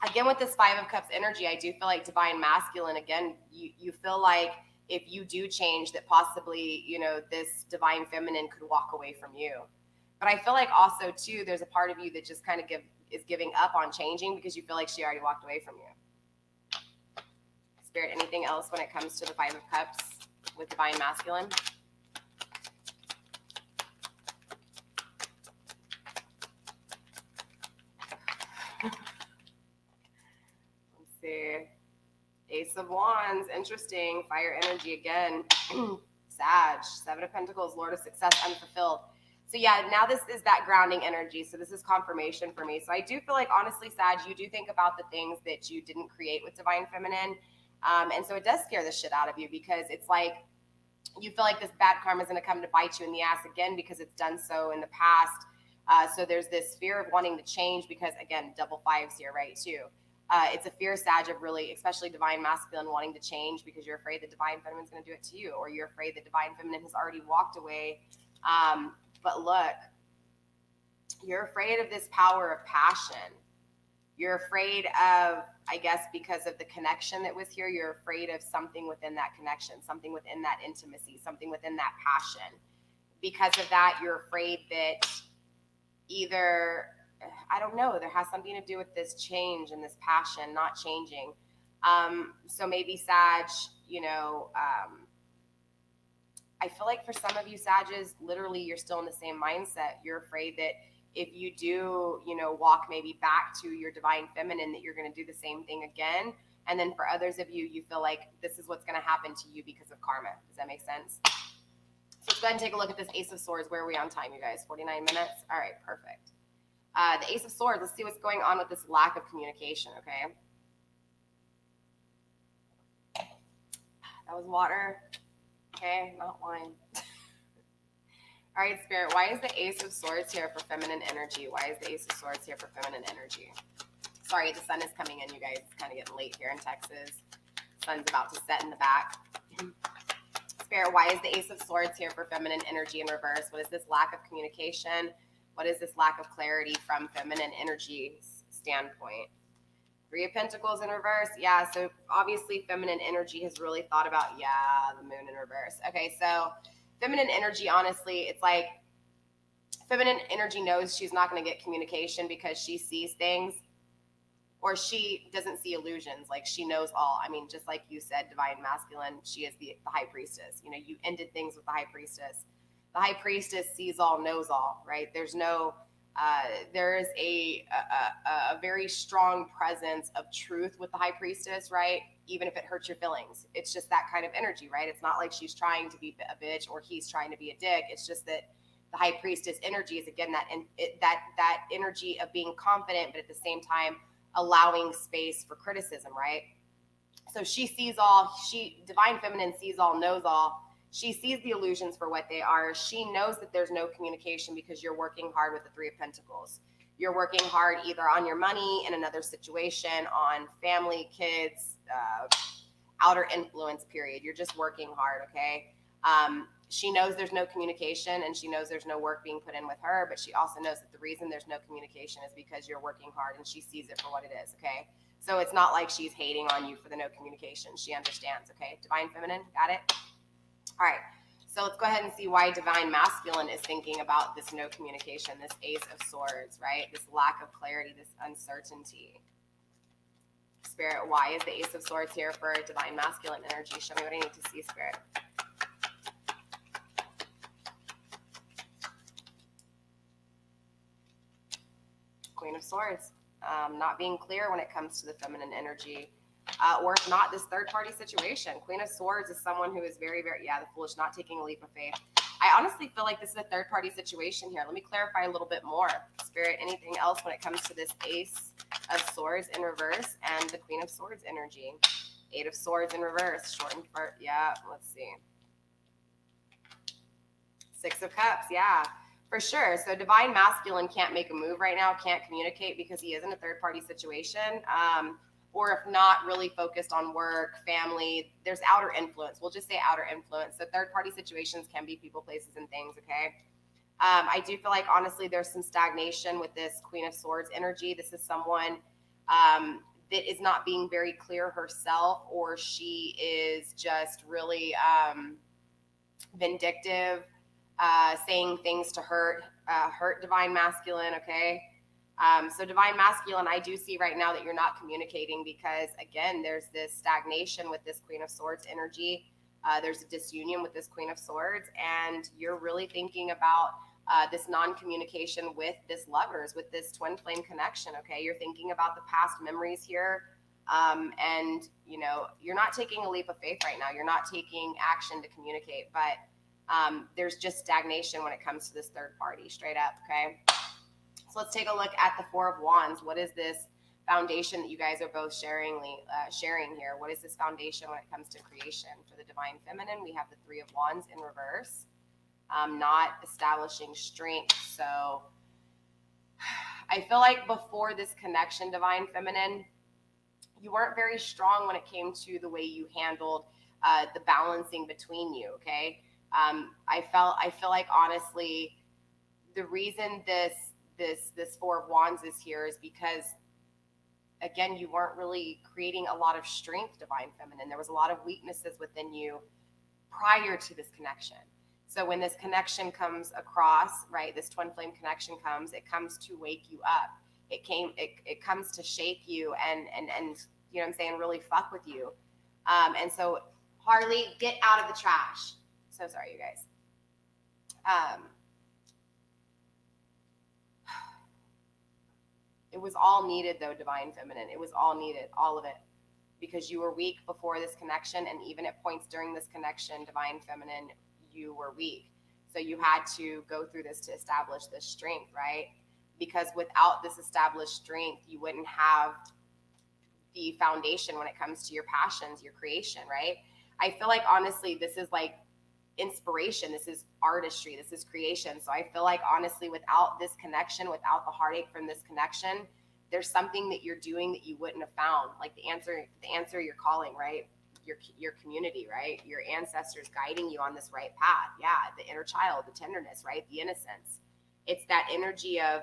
Again, with this Five of Cups energy, I do feel like Divine Masculine, again, you feel like if you do change, that possibly, you know, this Divine Feminine could walk away from you. But I feel like also, too, there's a part of you that just kind of is giving up on changing because you feel like she already walked away from you. Spirit, anything else when it comes to the Five of Cups with Divine Masculine? Let's see. Ace of Wands, interesting. Fire energy again. Sag, Seven of Pentacles, Lord of Success, unfulfilled. So yeah, now this is that grounding energy. So this is confirmation for me. So I do feel like, honestly, Sag, you do think about the things that you didn't create with Divine Feminine. And so it does scare the shit out of you, because it's like you feel like this bad karma is going to come to bite you in the ass again because it's done so in the past. So there's this fear of wanting to change because, again, double fives here, right, too. It's a fear, Sag, of really, especially Divine Masculine, wanting to change because you're afraid that Divine Feminine is going to do it to you, or you're afraid that Divine Feminine has already walked away. But look, you're afraid of this power of passion. You're afraid of, I guess, because of the connection that was here, you're afraid of something within that connection, something within that intimacy, something within that passion. Because of that, you're afraid that either, I don't know, there has something to do with this change and this passion not changing. So maybe, Sag, you know, I feel like for some of you, Sages, literally you're still in the same mindset. You're afraid that if you do, you know, walk maybe back to your Divine Feminine, that you're going to do the same thing again. And then for others of you, you feel like this is what's going to happen to you because of karma. Does that make sense? So let's go ahead and take a look at this Ace of Swords. Where are we on time, you guys? 49 minutes? All right, perfect. The Ace of Swords, let's see what's going on with this lack of communication, okay? That was water. Okay, not wine. All right, Spirit, why is the Ace of Swords here for feminine energy? Why is the Ace of Swords here for feminine energy? Sorry, the sun is coming in, you guys. It's kind of getting late here in Texas. Sun's about to set in the back. Spirit, why is the Ace of Swords here for feminine energy in reverse? What is this lack of communication? What is this lack of clarity from feminine energy standpoint? Three of Pentacles in reverse. Yeah, so obviously feminine energy has really thought about, the moon in reverse. Okay, so feminine energy, honestly, it's like feminine energy knows she's not going to get communication because she sees things, or she doesn't see illusions. Like, she knows all. I mean, just like you said, Divine Masculine, she is the High Priestess. You know, you ended things with the High Priestess. The High Priestess sees all, knows all, right? There's no, there is a very strong presence of truth with the High Priestess, right? Even if it hurts your feelings. It's just that kind of energy, right? It's not like she's trying to be a bitch or he's trying to be a dick. It's just that the High Priestess energy is, again, that energy of being confident, but at the same time allowing space for criticism, right? So she sees Divine Feminine sees all, knows all. She sees the illusions for what they are. She knows that there's no communication because you're working hard with the Three of Pentacles. You're working hard either on your money, in another situation, on family, kids, outer influence, period. You're just working hard, okay? She knows there's no communication, and she knows there's no work being put in with her, but she also knows that the reason there's no communication is because you're working hard, and she sees it for what it is, okay? So it's not like she's hating on you for the no communication. She understands, okay? Divine Feminine, got it? All right, so let's go ahead and see why Divine Masculine is thinking about this no communication, this Ace of Swords, right? This lack of clarity, this uncertainty. Spirit, why is the Ace of Swords here for Divine Masculine energy? Show me what I need to see, Spirit. Queen of Swords. Not being clear when it comes to the feminine energy. Or if not, this third-party situation. Queen of Swords is someone who is very, very, the foolish, not taking a leap of faith. I honestly feel like this is a third-party situation here. Let me clarify a little bit more. Spirit, anything else when it comes to this Ace of Swords in reverse and the Queen of Swords energy? Eight of Swords in reverse, short and part, let's see. Six of Cups, for sure. So Divine Masculine can't make a move right now, can't communicate because he is in a third-party situation. Or if not, really focused on work, family, there's outer influence. We'll just say outer influence. So third-party situations can be people, places, and things, okay? I do feel like, honestly, there's some stagnation with this Queen of Swords energy. This is someone that is not being very clear herself, or she is just really vindictive, saying things to hurt Divine Masculine, okay? So Divine Masculine, I do see right now that you're not communicating because, again, there's this stagnation with this Queen of Swords energy. There's a disunion with this Queen of Swords, and you're really thinking about this non-communication with this Lovers, with this twin flame connection, okay? You're thinking about the past memories here, and, you know, you're not taking a leap of faith right now. You're not taking action to communicate, but there's just stagnation when it comes to this third party, straight up, okay? So let's take a look at the Four of Wands. What is this foundation that you guys are both sharing here? What is this foundation when it comes to creation? For the Divine Feminine, we have the Three of Wands in reverse, not establishing strength. So I feel like before this connection, Divine Feminine, you weren't very strong when it came to the way you handled the balancing between you, okay? I feel like, honestly, the reason this Four of Wands is here is because, again, you weren't really creating a lot of strength, Divine Feminine. There was a lot of weaknesses within you prior to this connection. So when this connection comes across, right, this twin flame connection comes, it comes to wake you up. It comes to shake you and you know what I'm saying, really fuck with you. And so, Harley, get out of the trash. So sorry, you guys. It was all needed, though, Divine Feminine. It was all needed, all of it, because you were weak before this connection, and even at points during this connection, Divine Feminine, you were weak. So you had to go through this to establish this strength, right? Because without this established strength, you wouldn't have the foundation when it comes to your passions, your creation, right? I feel like, honestly, this is like inspiration. This is artistry. This is creation. So I feel like, honestly, without this connection, without the heartache from this connection, there's something that you're doing that you wouldn't have found. Like the answer you're calling, right? Your community, right? Your ancestors guiding you on this right path. Yeah, the inner child, the tenderness, right? The innocence. It's that energy of,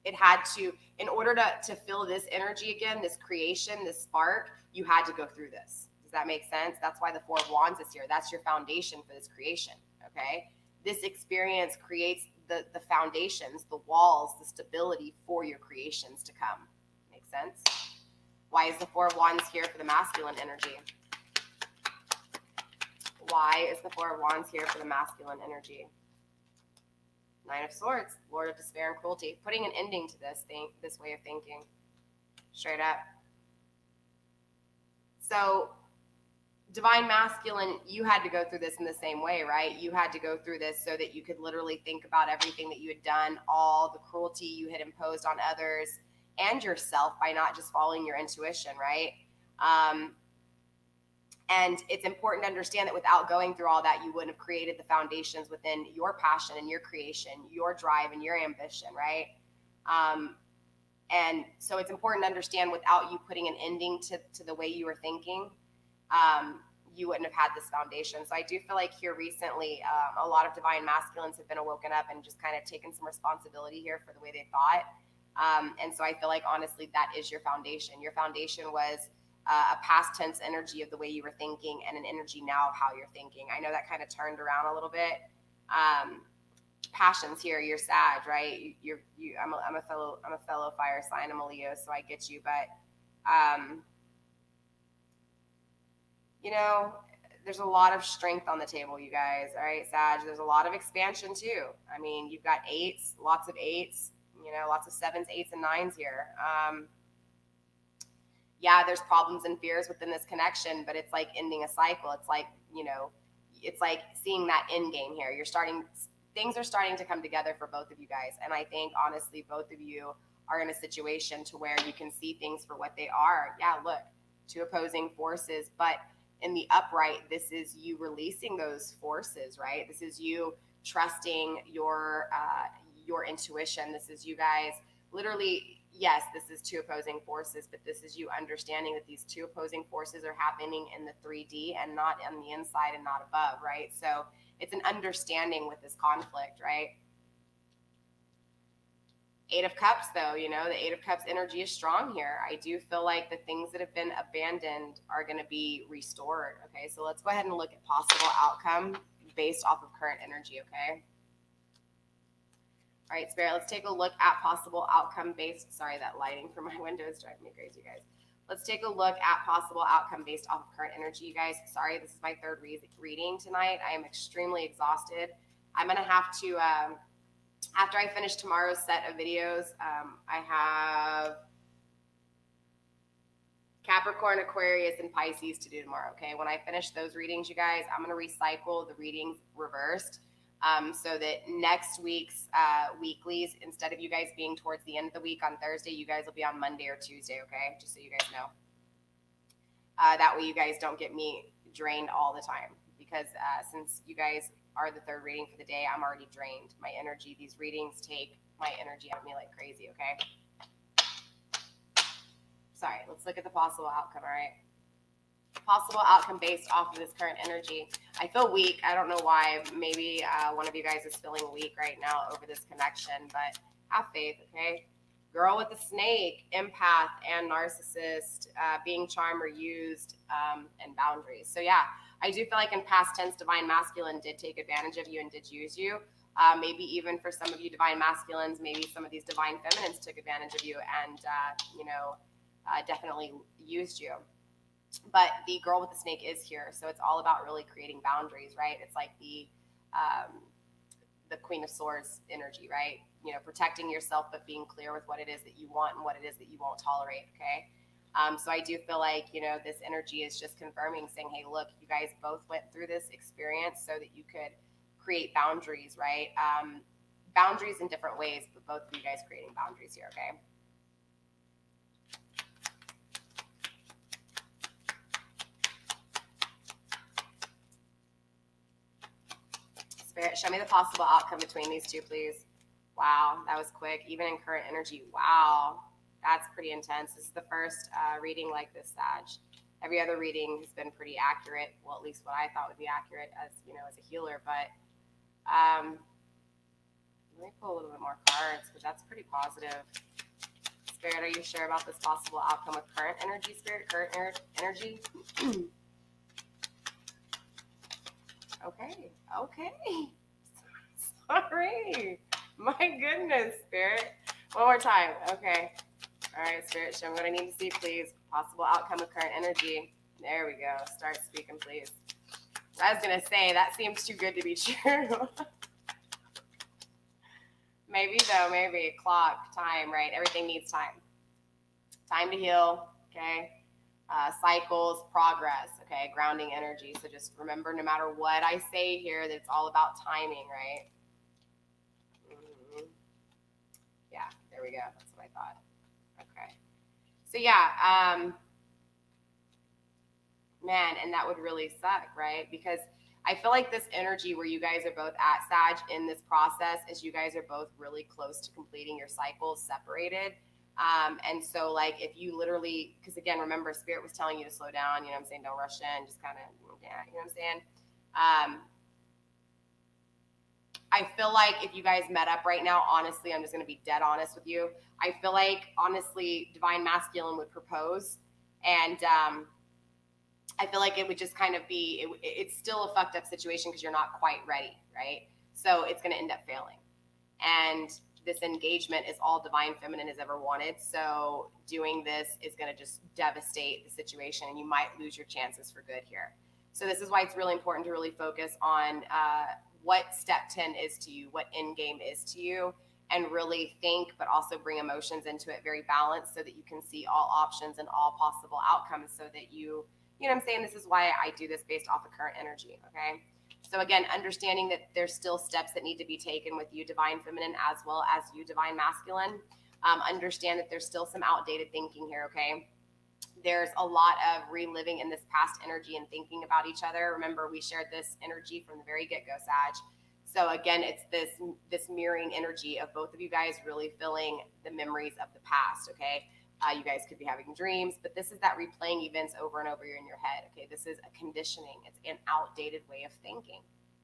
it had to, in order to feel this energy again, this creation, this spark, you had to go through this. Does that make sense? That's why the Four of Wands is here. That's your foundation for this creation, okay? This experience creates the foundations, the walls, the stability for your creations to come. Make sense? Why is the Four of Wands here for the masculine energy? Why is the Four of Wands here for the masculine energy? Nine of Swords, Lord of Despair and Cruelty. Putting an ending to this way of thinking. Straight up. So, Divine Masculine, you had to go through this in the same way, right? You had to go through this so that you could literally think about everything that you had done, all the cruelty you had imposed on others, and yourself by not just following your intuition, right? And it's important to understand that without going through all that, you wouldn't have created the foundations within your passion and your creation, your drive and your ambition, right? And so it's important to understand without you putting an ending to the way you were thinking, you wouldn't have had this foundation. So I do feel like here recently, a lot of divine masculines have been awoken up and just kind of taken some responsibility here for the way they thought. And so I feel like, honestly, that is your foundation. Your foundation was a past tense energy of the way you were thinking and an energy now of how you're thinking. I know that kind of turned around a little bit. Passions here, you're Sag, right? I'm a fellow fire sign. I'm a Leo, so I get you. But you know, there's a lot of strength on the table, you guys. All right, Sag. There's a lot of expansion too. I mean, you've got eights, lots of eights. You know, lots of sevens, eights, and nines here. Yeah, there's problems and fears within this connection, but it's like ending a cycle. It's like, you know, it's like seeing that end game here. Things are starting to come together for both of you guys. And I think, honestly, both of you are in a situation to where you can see things for what they are. Yeah, look, two opposing forces, but in the upright, this is you releasing those forces, right? This is you trusting your intuition. This is you guys literally, yes, this is two opposing forces, but this is you understanding that these two opposing forces are happening in the 3D and not on the inside and not above, right? So it's an understanding with this conflict, right? Eight of Cups, though, you know, the Eight of Cups energy is strong here. I do feel like the things that have been abandoned are going to be restored. Okay, so let's go ahead and look at possible outcome based off of current energy, okay? All right, Spirit, let's take a look at possible outcome based. Sorry, that lighting from my window is driving me crazy, you guys. Let's take a look at possible outcome based off of current energy, you guys. Sorry, this is my third reading tonight. I am extremely exhausted. I'm going to have to, after I finish tomorrow's set of videos, I have Capricorn, Aquarius, and Pisces to do tomorrow, okay? When I finish those readings, you guys, I'm going to recycle the readings reversed. So that next week's weeklies, instead of you guys being towards the end of the week on Thursday, you guys will be on Monday or Tuesday, okay? Just so you guys know. That way you guys don't get me drained all the time, because since you guys are the third reading for the day, I'm already drained. My energy, these readings take my energy out of me like crazy, okay? Sorry, let's look at the possible outcome, all right? Possible outcome based off of this current energy. I feel weak. I don't know why. Maybe one of you guys is feeling weak right now over this connection, but have faith, okay? Girl with the snake, empath, and narcissist, being charmed or used, and boundaries. So yeah, I do feel like in past tense, divine masculine did take advantage of you and did use you. Maybe even for some of you divine masculines, maybe some of these divine feminines took advantage of you and, definitely used you. But the girl with the snake is here, so it's all about really creating boundaries, right? It's like the Queen of Swords energy, right? You know, protecting yourself, but being clear with what it is that you want and what it is that you won't tolerate, okay? So I do feel like, you know, this energy is just confirming, saying, hey, look, you guys both went through this experience so that you could create boundaries, right? Boundaries in different ways, but both of you guys creating boundaries here, okay? Spirit, show me the possible outcome between these two, please. Wow, that was quick. Even in current energy, wow, that's pretty intense. This is the first reading like this, Sag. Every other reading has been pretty accurate. Well, at least what I thought would be accurate as, you know, as a healer. But let me pull a little bit more cards, because that's pretty positive. Spirit, are you sure about this possible outcome with current energy, Spirit? Current energy? Okay. Sorry. My goodness, Spirit. One more time. Okay. All right, Spirit, show me what I need to see, please. Possible outcome of current energy. There we go. Start speaking, please. I was going to say, that seems too good to be true. Maybe, though. Maybe. Clock, time, right? Everything needs time. Time to heal, okay? Cycles, progress, okay? Grounding energy. So just remember, no matter what I say here, that it's all about timing, right? Yeah, there we go. That's what I thought. So yeah, man, and that would really suck, right? Because I feel like this energy where you guys are both at Sag in this process is you guys are both really close to completing your cycles separated. And so like if you literally, because again, remember Spirit was telling you to slow down, you know what I'm saying? Don't rush in, just kind of, yeah, you know what I'm saying? I feel like if you guys met up right now, honestly, I'm just going to be dead honest with you. I feel like honestly, Divine Masculine would propose, and I feel like it would just kind of be, it's still a fucked up situation because you're not quite ready, right? So it's going to end up failing. And this engagement is all Divine Feminine has ever wanted. So doing this is going to just devastate the situation, and you might lose your chances for good here. So this is why it's really important to really focus on what step 10 is to you, what end game is to you, and really think, but also bring emotions into it very balanced so that you can see all options and all possible outcomes so that you know what I'm saying? This is why I do this based off of current energy, okay? So again, understanding that there's still steps that need to be taken with you, Divine Feminine, as well as you, Divine Masculine. Understand that there's still some outdated thinking here, okay? There's a lot of reliving in this past energy and thinking about each other. Remember, we shared this energy from the very get-go, Sag. So again, it's this mirroring energy of both of you guys really feeling the memories of the past, okay? You guys could be having dreams, but this is that replaying events over and over in your head, okay? This is a conditioning. It's an outdated way of thinking,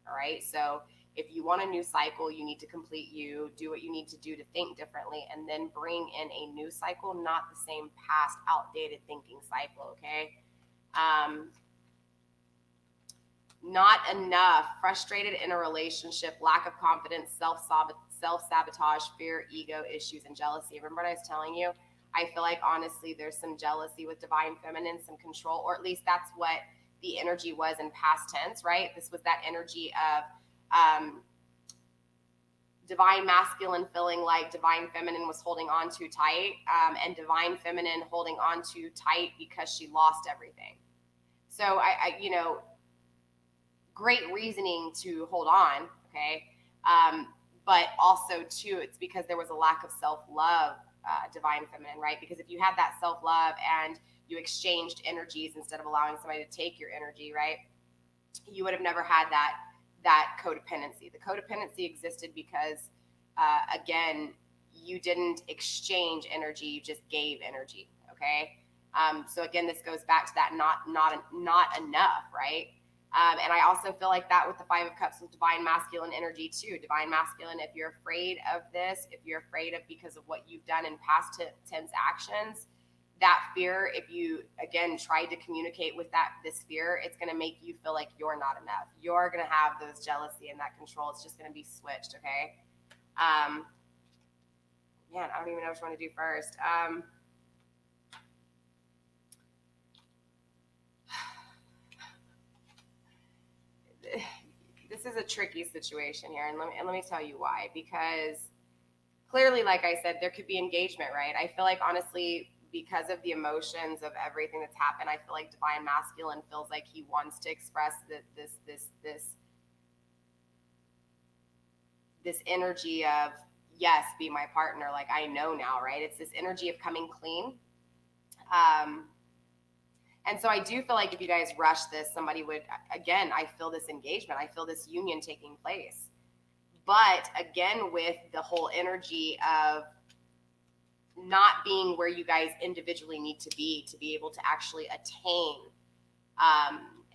all right? So if you want a new cycle, you need to complete you, do what you need to do to think differently, and then bring in a new cycle, not the same past outdated thinking cycle, okay? Not enough, frustrated in a relationship, lack of confidence, self-sabotage, fear, ego issues, and jealousy. Remember what I was telling you? I feel like honestly there's some jealousy with Divine Feminine, some control, or at least that's what the energy was in past tense, right? This was that energy of Divine Masculine feeling like Divine Feminine was holding on too tight, and Divine Feminine holding on too tight because she lost everything. So I you know, great reasoning to hold on, okay? But also too, it's because there was a lack of self-love, Divine Feminine, right? Because if you had that self-love and you exchanged energies instead of allowing somebody to take your energy, right, you would have never had that codependency. The codependency existed because again, you didn't exchange energy, you just gave energy, okay? So again, this goes back to that not enough, right? And I also feel like that with the Five of Cups with Divine Masculine energy too. Divine Masculine, if you're afraid of this, if you're afraid of because of what you've done in past tense actions, that fear, if you, again, tried to communicate with this fear, it's going to make you feel like you're not enough. You're going to have those jealousy and that control. It's just going to be switched, okay? Man, I don't even know which one to do first. This is a tricky situation here, and let me tell you why. Because clearly, like I said, there could be engagement, right? I feel like honestly, because of the emotions of everything that's happened, I feel like Divine Masculine feels like he wants to express this energy of, yes, be my partner. Like, I know now, right? It's this energy of coming clean. And so I do feel like if you guys rush this, somebody would, again, I feel this engagement. I feel this union taking place. But again, with the whole energy of not being where you guys individually need to be able to actually attain.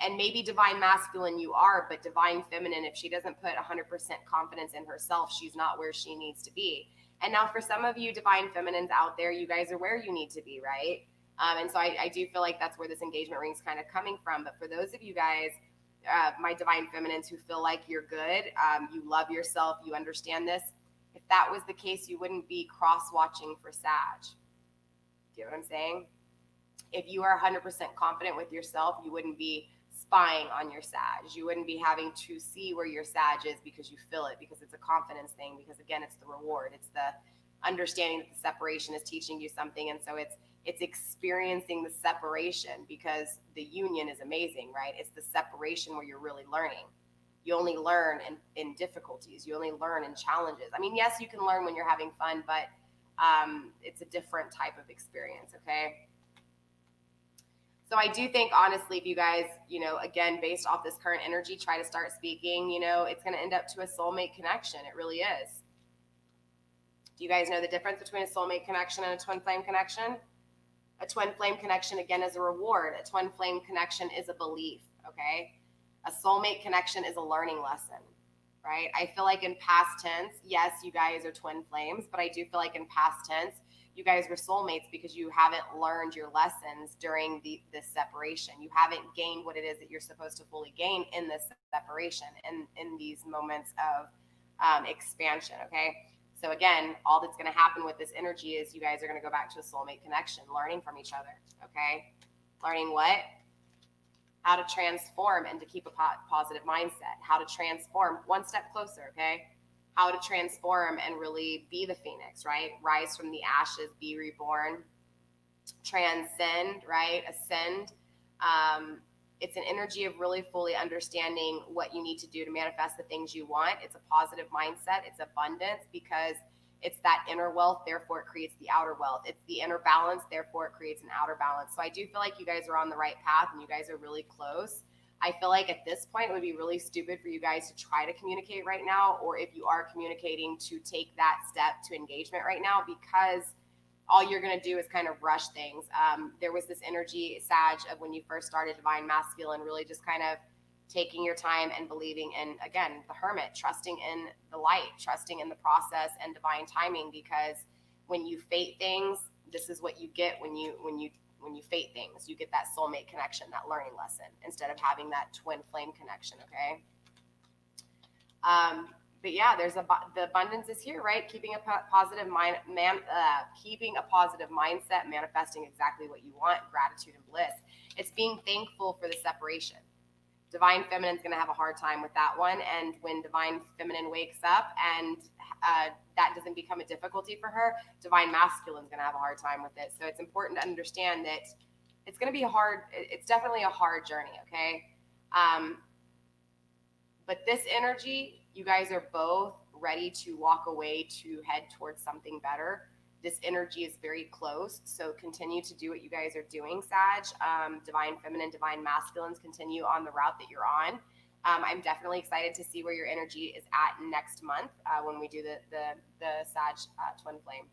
And maybe Divine Masculine you are, but Divine Feminine, if she doesn't put 100% confidence in herself, she's not where she needs to be. And now for some of you Divine Feminines out there, you guys are where you need to be, right? And so I do feel like that's where this engagement ring is kind of coming from. But for those of you guys, my Divine Feminines who feel like you're good, you love yourself, you understand this, if that was the case, you wouldn't be cross-watching for Sag. Do you know what I'm saying? If you are 100% confident with yourself, you wouldn't be spying on your Sag. You wouldn't be having to see where your Sag is because you feel it, because it's a confidence thing, because again, it's the reward. It's the understanding that the separation is teaching you something. And so it's experiencing the separation, because the union is amazing, right? It's the separation where you're really learning. You only learn in difficulties. You only learn in challenges. I mean, yes, you can learn when you're having fun, but it's a different type of experience, okay? So I do think, honestly, if you guys, again, based off this current energy, try to start speaking, it's going to end up to a soulmate connection. It really is. Do you guys know the difference between a soulmate connection and a twin flame connection? A twin flame connection, again, is a reward. A twin flame connection is a belief, okay? A soulmate connection is a learning lesson, right? I feel like in past tense, yes, you guys are twin flames, but I do feel like in past tense, you guys were soulmates because you haven't learned your lessons during this separation. You haven't gained what it is that you're supposed to fully gain in this separation, in these moments of expansion, okay? So again, all that's going to happen with this energy is you guys are going to go back to a soulmate connection, learning from each other, okay? Learning what? How to transform and to keep a positive mindset, how to transform one step closer, okay? How to transform and really be the phoenix, right? Rise from the ashes, be reborn, transcend, right? Ascend. It's an energy of really fully understanding what you need to do to manifest the things you want. It's a positive mindset. It's abundance because it's that inner wealth, therefore it creates the outer wealth. It's the inner balance, therefore it creates an outer balance. So I do feel like you guys are on the right path and you guys are really close. I feel like at this point it would be really stupid for you guys to try to communicate right now, or if you are communicating, to take that step to engagement right now, because all you're going to do is kind of rush things. There was this energy, Sag, of when you first started Divine Masculine, really just kind of taking your time and believing in, again, the Hermit, trusting in the light, trusting in the process and divine timing, because when you fate things, this is what you get when you fate things. You get that soulmate connection, that learning lesson, instead of having that twin flame connection, okay? But yeah, the abundance is here, right? Keeping a positive keeping a positive mindset, manifesting exactly what you want, gratitude and bliss. It's being thankful for the separation. Divine Feminine's going to have a hard time with that one, and when Divine Feminine wakes up and that doesn't become a difficulty for her, Divine Masculine's going to have a hard time with it. So it's important to understand that it's going to be it's definitely a hard journey, okay? But this energy, you guys are both ready to walk away to head towards something better. This energy is very close, so continue to do what you guys are doing, Sag. Divine Feminine, Divine Masculines, continue on the route that you're on. I'm definitely excited to see where your energy is at next month when we do the Sag Twin Flame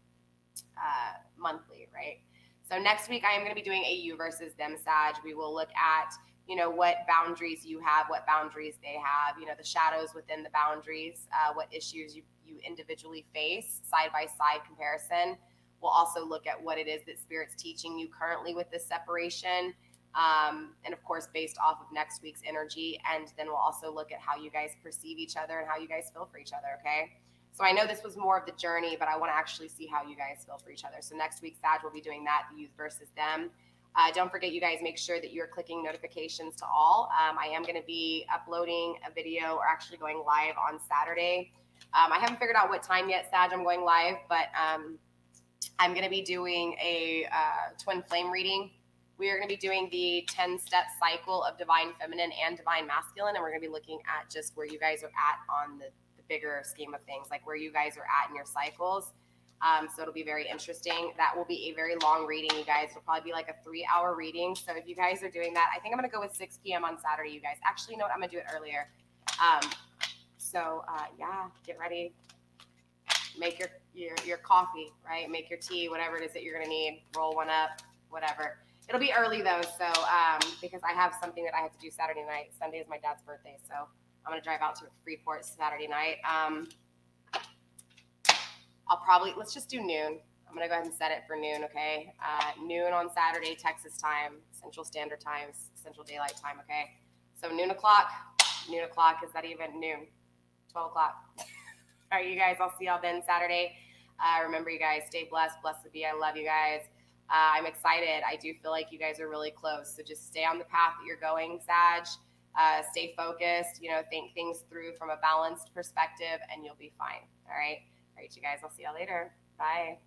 monthly, right? So next week I am going to be doing a you versus them, Sag. We will look at what boundaries you have, what boundaries they have, the shadows within the boundaries, what issues you individually face, side-by-side comparison. We'll also look at what it is that Spirit's teaching you currently with this separation, and of course, based off of next week's energy. And then we'll also look at how you guys perceive each other and how you guys feel for each other, okay? So I know this was more of the journey, but I want to actually see how you guys feel for each other. So next week, Sag, we'll be doing that, the youth versus them. Don't forget, you guys, make sure that you're clicking notifications to all. I am going to be uploading a video, or actually going live on Saturday. I haven't figured out what time yet, Sag, I'm going live, but I'm going to be doing a twin flame reading. We are going to be doing the 10-step cycle of Divine Feminine and Divine Masculine, and we're going to be looking at just where you guys are at on the bigger scheme of things, like where you guys are at in your cycles. So it'll be very interesting. That will be a very long reading, you guys. It'll probably be like a 3-hour reading. So if you guys are doing that, I think I'm going to go with 6 p.m. on Saturday, you guys. Actually, you know what? I'm going to do it earlier. Yeah, get ready. Make your coffee, right? Make your tea, whatever it is that you're going to need. Roll one up, whatever. It'll be early, though, so because I have something that I have to do Saturday night. Sunday is my dad's birthday, so I'm going to drive out to Freeport Saturday night. Let's just do noon. I'm going to go ahead and set it for noon, okay? Noon on Saturday, Texas time, Central Standard Time, Central Daylight Time, okay? So noon o'clock, is that even noon? 12 o'clock. All right, you guys, I'll see y'all then Saturday. Remember, you guys, stay blessed. Blessed be. I love you guys. I'm excited. I do feel like you guys are really close. So just stay on the path that you're going, Sag. Stay focused, think things through from a balanced perspective, and you'll be fine. All right, you guys, I'll see y'all later. Bye.